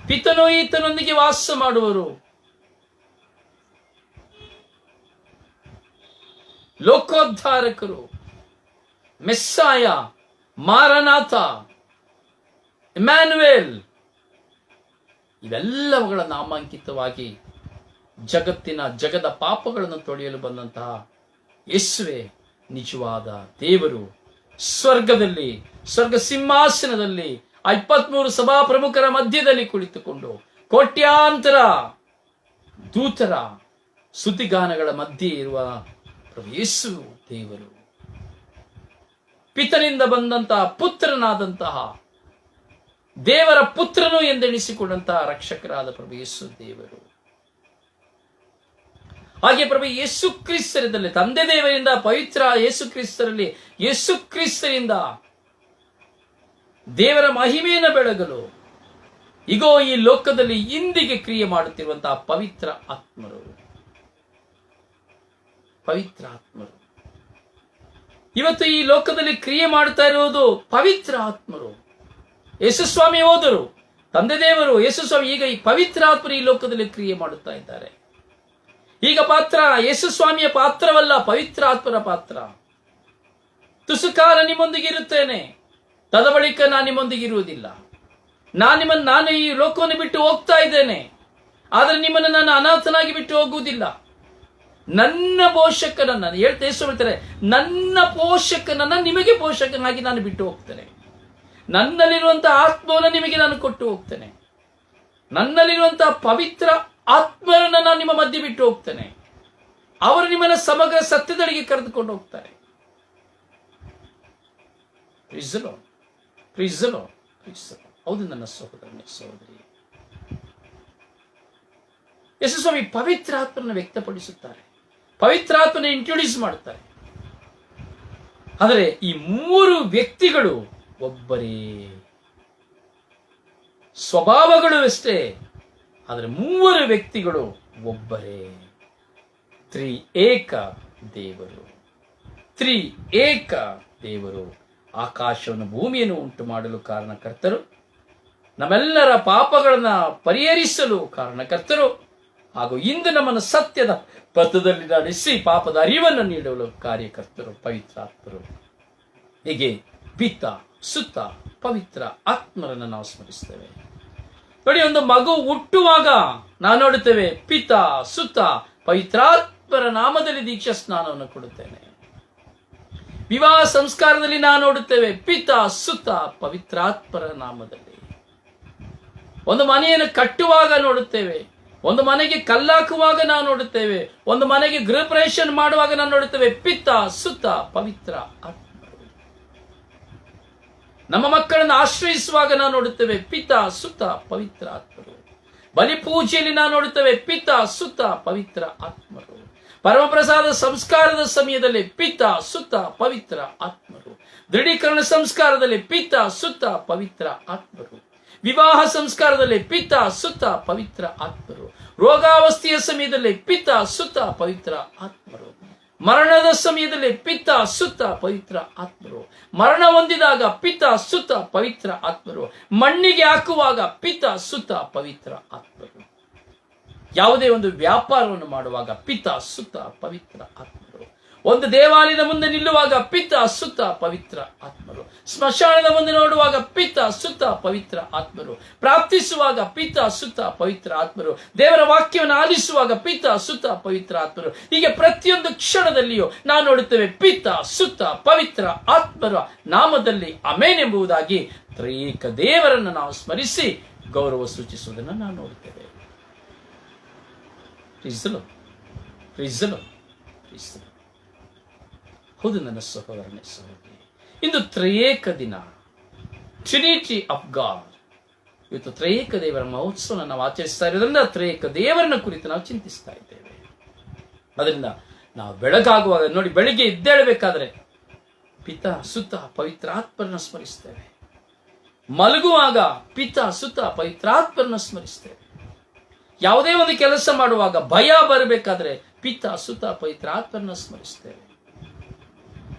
ಪಿತನೋ ಈತನೊಂದಿಗೆ ವಾಸ ಮಾಡುವರು. ಲೋಕೋದ್ಧಾರಕರು, ಮೆಸ್ಸಾಯ, ಮಾರನಾಥ, ಇಮ್ಯಾನ್ಯುಯೇಲ್, ಇವೆಲ್ಲವುಗಳ ನಾಮಾಂಕಿತವಾಗಿ ಜಗದ ಪಾಪಗಳನ್ನು ತೊಳೆಯಲು ಬಂದಂತಹ ಯೇಸುವೆ ನಿಜವಾದ ದೇವರು. ಸ್ವರ್ಗ ಸಿಂಹಾಸನದಲ್ಲಿ 23 ಸಭಾ ಪ್ರಮುಖರ ಮಧ್ಯದಲ್ಲಿ ಕುಳಿತುಕೊಂಡು ಕೋಟ್ಯಾಂತರ ದೂತರ ಸುದ್ದಿಗಾನಗಳ ಮಧ್ಯೆ ಇರುವ ಯೇಸು ದೇವರು, ಪಿತನಿಂದ ಬಂದಂತಹ ಪುತ್ರನಾದಂತಹ ದೇವರ ಪುತ್ರನು ಎಂದೆಣಿಸಿಕೊಂಡಂತಹ ರಕ್ಷಕರಾದ ಪ್ರಭು ಯೇಸು ದೇವರು. ಹಾಗೆ ಪ್ರಭು ಯೇಸು ಕ್ರಿಸ್ತರಲ್ಲಿ ತಂದೆ ದೇವರಿಂದ ಪವಿತ್ರ ಯೇಸು ಕ್ರಿಸ್ತರಲ್ಲಿ ಯೇಸು ಕ್ರಿಸ್ತರಿಂದ ದೇವರ ಮಹಿಮೆಯನ್ನು ಬೆಳಗಲು ಈಗೋ ಈ ಲೋಕದಲ್ಲಿ ಇಂದಿಗೆ ಕ್ರಿಯೆ ಮಾಡುತ್ತಿರುವಂತಹ ಪವಿತ್ರ ಆತ್ಮರು ಇವತ್ತು ಈ ಲೋಕದಲ್ಲಿ ಕ್ರಿಯೆ ಮಾಡ್ತಾ ಇರುವುದು ಪವಿತ್ರ ಆತ್ಮರು. ಯೇಸು ಸ್ವಾಮಿ ಹೋದರು, ತಂದೆ ದೇವರು, ಯೇಸು ಸ್ವಾಮಿ, ಈಗ ಈ ಪವಿತ್ರ ಆತ್ಮರು ಈ ಲೋಕದಲ್ಲಿ ಕ್ರಿಯೆ ಮಾಡುತ್ತಾ ಇದ್ದಾರೆ. ಈಗ ಪಾತ್ರ ಯೇಸು ಸ್ವಾಮಿಯ ಪಾತ್ರವಲ್ಲ, ಪವಿತ್ರ ಆತ್ಮರ ಪಾತ್ರ. ತುಸುಕಾಲ ನಿಮ್ಮೊಂದಿಗೆ ಇರುತ್ತೇನೆ, ತದ ಬಳಿಕ ನಾನು ನಿಮ್ಮೊಂದಿಗೆ ಇರುವುದಿಲ್ಲ. ನಾನು ಈ ಲೋಕವನ್ನು ಬಿಟ್ಟು ಹೋಗ್ತಾ ಇದ್ದೇನೆ, ಆದರೆ ನಿಮ್ಮನ್ನು ನಾನು ಅನಾಥನಾಗಿ ಬಿಟ್ಟು ಹೋಗುವುದಿಲ್ಲ. ನನ್ನ ಪೋಷಕನನ್ನ ಹೇಳ್ತಾರೆ, ನನ್ನ ಪೋಷಕನನ್ನ ನಿಮಗೆ ಪೋಷಕನಾಗಿ ನಾನು ಬಿಟ್ಟು ಹೋಗ್ತೇನೆ. ನನ್ನಲ್ಲಿರುವಂತಹ ಆತ್ಮವನ್ನು ನಿಮಗೆ ನಾನು ಕೊಟ್ಟು ಹೋಗ್ತೇನೆ. ನನ್ನಲ್ಲಿರುವಂತಹ ಪವಿತ್ರ ಆತ್ಮರನ್ನ ನಾನು ನಿಮ್ಮ ಮಧ್ಯೆ ಬಿಟ್ಟು ಹೋಗ್ತೇನೆ. ಅವರು ನಿಮ್ಮನ್ನ ಸಮಗ್ರ ಸತ್ಯದೊಳಗೆ ಕರೆದುಕೊಂಡು ಹೋಗ್ತಾರೆ. ಹೌದು ನನ್ನ ಸಹೋದರನೇ, ಸಹೋದರಿ, ಯೇಸು ಸ್ವಾಮಿ ಪವಿತ್ರ ಆತ್ಮನ ವ್ಯಕ್ತಪಡಿಸುತ್ತಾರೆ, ಪವಿತ್ರ ಆತ್ಮನ ಇಂಟ್ರೊಡ್ಯೂಸ್ ಮಾಡುತ್ತಾರೆ. ಆದರೆ ಈ 3 ವ್ಯಕ್ತಿಗಳು ಒಬ್ಬರೇ, ಸ್ವಭಾವಗಳು ಅಷ್ಟೇ, ಆದರೆ 3 ವ್ಯಕ್ತಿಗಳು ಒಬ್ಬರೇ. ತ್ರಿಏಕ ದೇವರು ಆಕಾಶವನ್ನು ಭೂಮಿಯನ್ನು ಉಂಟು ಮಾಡಲು ಕಾರಣಕರ್ತರು, ನಮ್ಮೆಲ್ಲರ ಪಾಪಗಳನ್ನ ಪರಿಹರಿಸಲು ಕಾರಣಕರ್ತರು, ಹಾಗೂ ಇಂದು ನಮ್ಮನ್ನು ಸತ್ಯದ ಪಥದಲ್ಲಿ ನಡೆಸಿ ಪಾಪದ ಅರಿವನ್ನು ನೀಡಲು ಕಾರ್ಯಕರ್ತರು ಪವಿತ್ರಾತ್ಮರು. ಹೀಗೆ ಪಿತ, ಸುತ್ತ, ಪವಿತ್ರ ಆತ್ಮರನ್ನು ನಾವು ಸ್ಮರಿಸ್ತೇವೆ. ನೋಡಿ, ಒಂದು ಮಗು ಹುಟ್ಟುವಾಗ ನಾವು ನೋಡುತ್ತೇವೆ, ಪಿತ, ಸುತ್ತ, ಪವಿತ್ರಾತ್ಮರ ನಾಮದಲ್ಲಿ ದೀಕ್ಷಾ ಸ್ನಾನವನ್ನು ಕೊಡುತ್ತೇನೆ. ವಿವಾಹ ಸಂಸ್ಕಾರದಲ್ಲಿ ನಾವು ನೋಡುತ್ತೇವೆ, ಪಿತ, ಸುತ್ತ, ಪವಿತ್ರಾತ್ಮರ ನಾಮದಲ್ಲಿ. ಒಂದು ಮನೆಯನ್ನು ಕಟ್ಟುವಾಗ ನೋಡುತ್ತೇವೆ, ಒಂದು ಮನೆಗೆ ಕಲ್ಲಾಕುವಾಗ ನಾವು ನೋಡುತ್ತೇವೆ, ಒಂದು ಮನೆಗೆ ಗೃಹ ಪ್ರವೇಶ ಮಾಡುವಾಗ ನಾವು ನೋಡುತ್ತೇವೆ, ಪಿತ, ಸುತ್ತ, ಪವಿತ್ರ ಆತ್ಮರು. ನಮ್ಮ ಮಕ್ಕಳನ್ನು ಆಶ್ರಯಿಸುವಾಗ ನಾವು ನೋಡುತ್ತೇವೆ, ಪಿತ, ಸುತ್ತ, ಪವಿತ್ರ ಆತ್ಮರು. ಬಲಿಪೂಜೆಯಲ್ಲಿ ನಾವು ನೋಡುತ್ತೇವೆ, ಪಿತ, ಸುತ್ತ, ಪವಿತ್ರ ಆತ್ಮರು. ಪರಮಪ್ರಸಾದ ಸಂಸ್ಕಾರದ ಸಮಯದಲ್ಲಿ ಪಿತ, ಸುತ್ತ, ಪವಿತ್ರ ಆತ್ಮರು. ದೃಢೀಕರಣ ಸಂಸ್ಕಾರದಲ್ಲಿ ಪಿತ, ಸುತ್ತ, ಪವಿತ್ರ ಆತ್ಮರು. ವಿವಾಹ ಸಂಸ್ಕಾರದಲ್ಲಿ ಪಿತ, ಸುತ್ತ, ಪವಿತ್ರ ಆತ್ಮರು. ರೋಗಾವಸ್ಥೆಯ ಸಮಯದಲ್ಲಿ ಪಿತ, ಸುತ್ತ, ಪವಿತ್ರ ಆತ್ಮರು. ಮರಣದ ಸಮಯದಲ್ಲಿ ಪಿತ, ಸುತ್ತ, ಪವಿತ್ರ ಆತ್ಮರು. ಮರಣ ಹೊಂದಿದಾಗ ಪಿತ, ಸುತ್ತ, ಪವಿತ್ರ ಆತ್ಮರು. ಮಣ್ಣಿಗೆ ಹಾಕುವಾಗ ಪಿತ, ಸುತ್ತ, ಪವಿತ್ರ ಆತ್ಮರು. ಯಾವುದೇ ಒಂದು ವ್ಯಾಪಾರವನ್ನು ಮಾಡುವಾಗ ಪಿತ, ಸುತ್ತ, ಪವಿತ್ರ ಆತ್ಮರು. ಒಂದು ದೇವಾಲಯದ ಮುಂದೆ ನಿಲ್ಲುವಾಗ ಪಿತ, ಸುತ್ತ, ಪವಿತ್ರ ಆತ್ಮರು. ಸ್ಮಶಾನದ ಮುಂದೆ ನೋಡುವಾಗ ಪಿತ, ಸುತ್ತ, ಪವಿತ್ರ ಆತ್ಮರು. ಪ್ರಾರ್ಥಿಸುವಾಗ ಪಿತ, ಸುತ್ತ, ಪವಿತ್ರ ಆತ್ಮರು. ದೇವರ ವಾಕ್ಯವನ್ನು ಆಲಿಸುವಾಗ ಪಿತ, ಸುತ್ತ, ಪವಿತ್ರ ಆತ್ಮರು. ಹೀಗೆ ಪ್ರತಿಯೊಂದು ಕ್ಷಣದಲ್ಲಿಯೂ ನಾವು ನೋಡುತ್ತೇವೆ, ಪಿತ, ಸುತ್ತ, ಪವಿತ್ರ ಆತ್ಮರ ನಾಮದಲ್ಲಿ ಅಮೇನ್ ಎಂಬುದಾಗಿ ತ್ರಿಏಕ ದೇವರನ್ನು ನಾವು ಸ್ಮರಿಸಿ ಗೌರವ ಸೂಚಿಸುವುದನ್ನು ನಾವು ನೋಡುತ್ತೇವೆ. ಹೌದು ನನ್ನ ಸಹೋದರನೇ, ಸಹೋದರಿ, ಇಂದು ತ್ರಿಏಕ ದಿನ, ಟ್ರಿನಿಟಿ ಆಫ್ ಗಾಡ್. ಇವತ್ತು ತ್ರಿಏಕ ದೇವರ ಮಹೋತ್ಸವ ನಾವು ಆಚರಿಸ್ತಾ ಇರೋದ್ರಿಂದ ತ್ರಿಏಕ ದೇವರನ್ನ ಕುರಿತು ನಾವು ಚಿಂತಿಸ್ತಾ ಇದ್ದೇವೆ. ಅದರಿಂದ ನಾವು ಬೆಳಗಾಗುವಾಗ ನೋಡಿ, ಬೆಳಿಗ್ಗೆ ಎದ್ದೇಳಬೇಕಾದ್ರೆ ಪಿತ, ಸುತ್ತ, ಪವಿತ್ರಾತ್ಮರನ್ನ ಯಾವುದೇ ಒಂದು ಕೆಲಸ ಮಾಡುವಾಗ ಭಯ ಬರಬೇಕಾದ್ರೆ ಪಿತ ಸುತ ಪವಿತ್ರಾತ್ಮರನ್ನ ಸ್ಮರಿಸ್ತೇವೆ.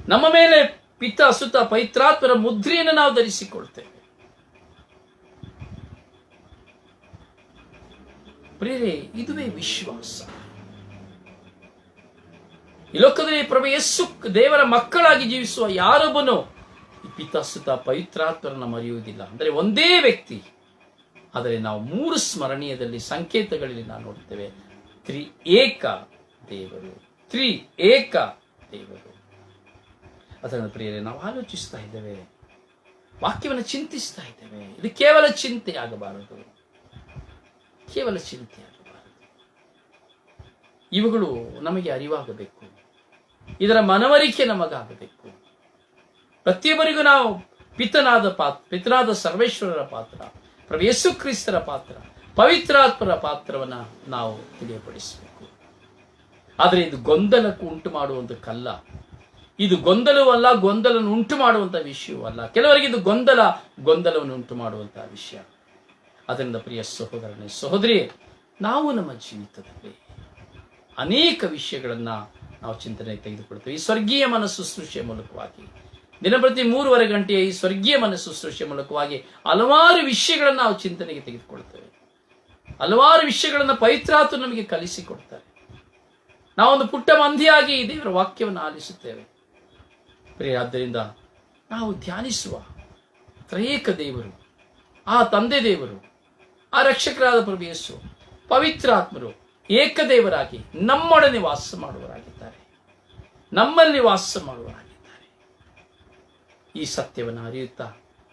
ನಮ್ಮ ಮೇಲೆ ಪಿತ ಸುತ ಪವಿತ್ರಾತ್ಮರ ಮುದ್ರೆಯನ್ನು ನಾವು ಧರಿಸಿಕೊಳ್ತೇವೆ. ಪ್ರಿಯರೇ, ಇದುವೇ ವಿಶ್ವಾಸ. ಈ ಲೋಕದಲ್ಲಿ ಪ್ರಭು ಯೇಸು ದೇವರ ಮಕ್ಕಳಾಗಿ ಜೀವಿಸುವ ಯಾರೊಬ್ಬನು ಈ ಪಿತ ಸುತ ಪವಿತ್ರಾತ್ಮರನ್ನ ಮರೆಯುವುದಿಲ್ಲ. ಅಂದರೆ ಒಂದೇ ವ್ಯಕ್ತಿ, ಆದರೆ ನಾವು 3 ಸ್ಮರಣೀಯದಲ್ಲಿ ಸಂಕೇತಗಳಲ್ಲಿ ನಾವು ನೋಡ್ತೇವೆ. ತ್ರಿಏಕ ದೇವರು, ತ್ರಿಏಕ ದೇವರು. ಅದನ್ನು ಪ್ರಿಯರೇ, ನಾವು ಆಲೋಚಿಸ್ತಾ ಇದ್ದೇವೆ, ವಾಕ್ಯವನ್ನು ಚಿಂತಿಸ್ತಾ ಇದ್ದೇವೆ. ಇದು ಕೇವಲ ಚಿಂತೆ ಆಗಬಾರದು, ಕೇವಲ ಚಿಂತೆ ಆಗಬಾರದು. ಇವುಗಳು ನಮಗೆ ಅರಿವಾಗಬೇಕು, ಇದರ ಮನವರಿಕೆ ನಮಗಾಗಬೇಕು. ಪ್ರತಿಯೊಬ್ಬರಿಗೂ ನಾವು ಪಿತನಾದ ಸರ್ವೇಶ್ವರರ ಪಾತ್ರ, ಪ್ರಭು ಯೇಸು ಕ್ರಿಸ್ತರ ಪಾತ್ರ, ಪವಿತ್ರಾತ್ಮರ ಪಾತ್ರವನ್ನ ನಾವು ತಿಳಿಯಪಡಿಸಬೇಕು. ಆದರೆ ಇದು ಗೊಂದಲಕ್ಕೂ ಉಂಟು ಮಾಡುವಂತಕ್ಕಲ್ಲ. ಇದು ಗೊಂದಲವಲ್ಲ, ಗೊಂದಲವನ್ನು ಉಂಟು ಮಾಡುವಂತಹ ವಿಷಯವಲ್ಲ. ಕೆಲವರಿಗೆ ಇದು ಗೊಂದಲವನ್ನು ಉಂಟು ಮಾಡುವಂತಹ ವಿಷಯ. ಅದರಿಂದ ಪ್ರಿಯ ಸಹೋದರನೇ, ಸಹೋದರಿಯೇ, ನಾವು ನಮ್ಮ ಜೀವಿತದಲ್ಲಿ ಅನೇಕ ವಿಷಯಗಳನ್ನ ನಾವು ಚಿಂತನೆ ತೆಗೆದುಕೊಳ್ತೇವೆ. ಈ ಸ್ವರ್ಗೀಯ ಮನಸ್ಸು ಶುಶ್ರೂಷೆಯ ಮೂಲಕವಾಗಿ, ದಿನಪ್ರತಿ 3.5 ಗಂಟೆಯ ಈ ಸ್ವರ್ಗೀಯ ಮನಸ್ಸು ಶುಶ್ರೂಷೆಯ ಮೂಲಕವಾಗಿ ಹಲವಾರು ವಿಷಯಗಳನ್ನು ನಾವು ಚಿಂತನೆಗೆ ತೆಗೆದುಕೊಳ್ತೇವೆ. ಹಲವಾರು ವಿಷಯಗಳನ್ನು ಪವಿತ್ರಾತ್ಮ ನಮಗೆ ಕಲಿಸಿಕೊಡ್ತಾರೆ. ನಾವೊಂದು ಪುಟ್ಟ ಮಂದಿಯಾಗಿ ದೇವರ ವಾಕ್ಯವನ್ನು ಆಲಿಸುತ್ತೇವೆ. ಪ್ರಿಯ, ಆದ್ದರಿಂದ ನಾವು ಧ್ಯಾನಿಸುವ ತ್ರಯೇಕ ದೇವರು, ಆ ತಂದೆ ದೇವರು, ಆ ರಕ್ಷಕರಾದ ಪ್ರಭು ಯೇಸು, ಪವಿತ್ರಾತ್ಮರು ಏಕದೇವರಾಗಿ ನಮ್ಮೊಡನೆ ವಾಸ ಮಾಡುವರಾಗಿದ್ದಾರೆ, ನಮ್ಮಲ್ಲಿ ವಾಸ ಮಾಡುವರಾಗಿದ್ದಾರೆ. ಈ ಸತ್ಯವನ್ನು ಅರಿಯುತ್ತಾ,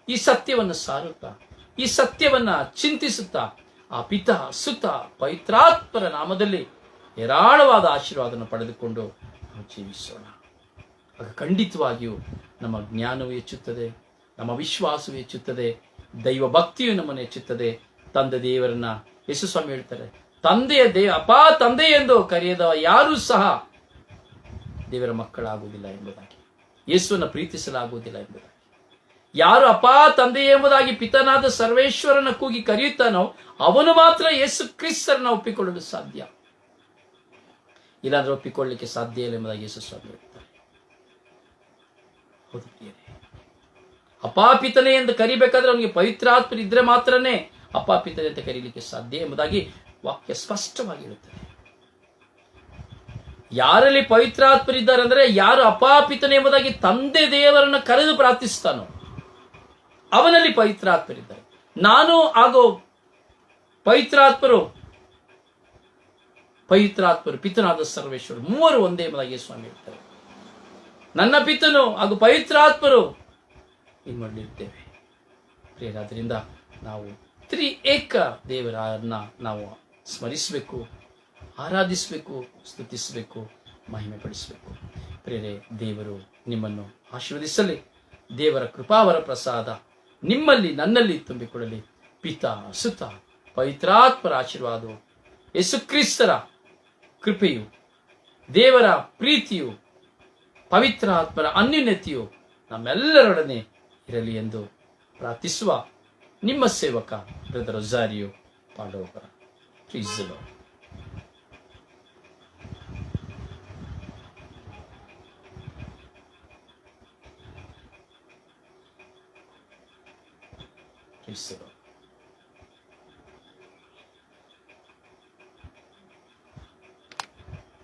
ಈ ಸತ್ಯವನ್ನು ಸಾರುತ್ತಾ, ಈ ಸತ್ಯವನ್ನ ಚಿಂತಿಸುತ್ತಾ, ಆ ಪಿತ ಸುತ ಪವಿತ್ರಾತ್ಮರ ನಾಮದಲ್ಲಿ ಹೇರಾಳವಾದ ಆಶೀರ್ವಾದವನ್ನು ಪಡೆದುಕೊಂಡು ನಾವು ಜೀವಿಸೋಣ. ಆಗ ಖಂಡಿತವಾಗಿಯೂ ನಮ್ಮ ಜ್ಞಾನವೂ ಹೆಚ್ಚುತ್ತದೆ, ನಮ್ಮ ವಿಶ್ವಾಸವೂ ಹೆಚ್ಚುತ್ತದೆ, ದೈವ ಭಕ್ತಿಯು ನಮ್ಮನ್ನು ಹೆಚ್ಚುತ್ತದೆ. ತಂದೆ ದೇವರನ್ನ ಯೇಸು ಸ್ವಾಮಿ ಹೇಳ್ತಾರೆ, ಅಪಾ ತಂದೆ ಎಂದು ಕರೆಯದವ ಯಾರೂ ಸಹ ದೇವರ ಮಕ್ಕಳಾಗುವುದಿಲ್ಲ ಎಂಬುದಾಗಿ, ಯೇಸುವನ್ನು ಪ್ರೀತಿಸಲಾಗುವುದಿಲ್ಲ ಎಂಬುದಾಗಿ. ಯಾರು ಅಪಾ ತಂದೆ ಎಂಬುದಾಗಿ ಪಿತನಾದ ಸರ್ವೇಶ್ವರನ ಕೂಗಿ ಕರೆಯುತ್ತಾನೋ ಅವನು ಮಾತ್ರ ಯೇಸು ಕ್ರಿಸ್ತರನ್ನ ಒಪ್ಪಿಕೊಳ್ಳಲು ಸಾಧ್ಯ. ಇಲ್ಲಾಂದ್ರೆ ಒಪ್ಪಿಕೊಳ್ಳಲಿಕ್ಕೆ ಸಾಧ್ಯ ಇಲ್ಲ ಎಂಬುದಾಗಿ ಯೇಸು ಸ್ವಾಮಿ ಹೇಳ್ತಾರೆ. ಹೌದು ಪ್ರಿಯರೇ, ಅಪಾಪಿತನೆ ಎಂದು ಕರಿಬೇಕಾದ್ರೆ ಅವನಿಗೆ ಪವಿತ್ರಾತ್ಮ ಇದ್ರೆ ಮಾತ್ರನೇ ಅಪಾಪಿತನೆ ಅಂತ ಕರೀಲಿಕ್ಕೆ ಸಾಧ್ಯ ಎಂಬುದಾಗಿ ವಾಕ್ಯ ಸ್ಪಷ್ಟವಾಗಿ ಹೇಳುತ್ತದೆ. ಯಾರಲ್ಲಿ ಪವಿತ್ರಾತ್ಮರಿದ್ದಾರೆ ಅಂದ್ರೆ ಯಾರು ಅಪಾಪಿತನೆ ಎಂಬುದಾಗಿ ತಂದೆ ದೇವರನ್ನ ಕರೆದು ಪ್ರಾರ್ಥಿಸ್ತಾನೋ ಅವನಲ್ಲಿ ಪವಿತ್ರಾತ್ಮರಿದ್ದಾರೆ. ನಾನು ಹಾಗೂ ಪವಿತ್ರಾತ್ಮರು ಪಿತನಾದ ಸರ್ವೇಶ್ವರು ಮೂವರು ಒಂದೇ ಎಂಬುದಾಗಿ ಸ್ವಾಮಿ ಹೇಳ್ತಾರೆ. ನನ್ನ ಪಿತನು ಹಾಗೂ ಪವಿತ್ರಾತ್ಮರು ಇನ್ಮಲ್ಲಿರ್ತೇವೆ. ಪ್ರಿಯರಾದ್ರಿಂದ ನಾವು ತ್ರಿಏಕ ದೇವರನ್ನ ನಾವು ಸ್ಮರಿಸಬೇಕು, ಆರಾಧಿಸಬೇಕು, ಸ್ತುತಿಸಬೇಕು, ಮಹಿಮೆ ಪಡಿಸಬೇಕು. ಪ್ರಿಯರೇ, ದೇವರು ನಿಮ್ಮನ್ನು ಆಶೀರ್ವದಿಸಲಿ. ದೇವರ ಕೃಪಾವರ ಪ್ರಸಾದ ನಿಮ್ಮಲ್ಲಿ ನನ್ನಲ್ಲಿ ತುಂಬಿಕೊಳ್ಳಲಿ. ಪಿತ ಸುತ ಪವಿತ್ರಾತ್ಮರ ಆಶೀರ್ವಾದವು, ಯೇಸುಕ್ರಿಸ್ತರ ಕೃಪೆಯು, ದೇವರ ಪ್ರೀತಿಯು, ಪವಿತ್ರಾತ್ಮರ ಅನ್ಯೋನ್ಯತೆಯು ನಮ್ಮೆಲ್ಲರೊಡನೆ ಇರಲಿ ಎಂದು ಪ್ರಾರ್ಥಿಸುವ ನಿಮ್ಮ ಸೇವಕ brother Rozario Pandavapura. Praise the Lord. Praise the lord.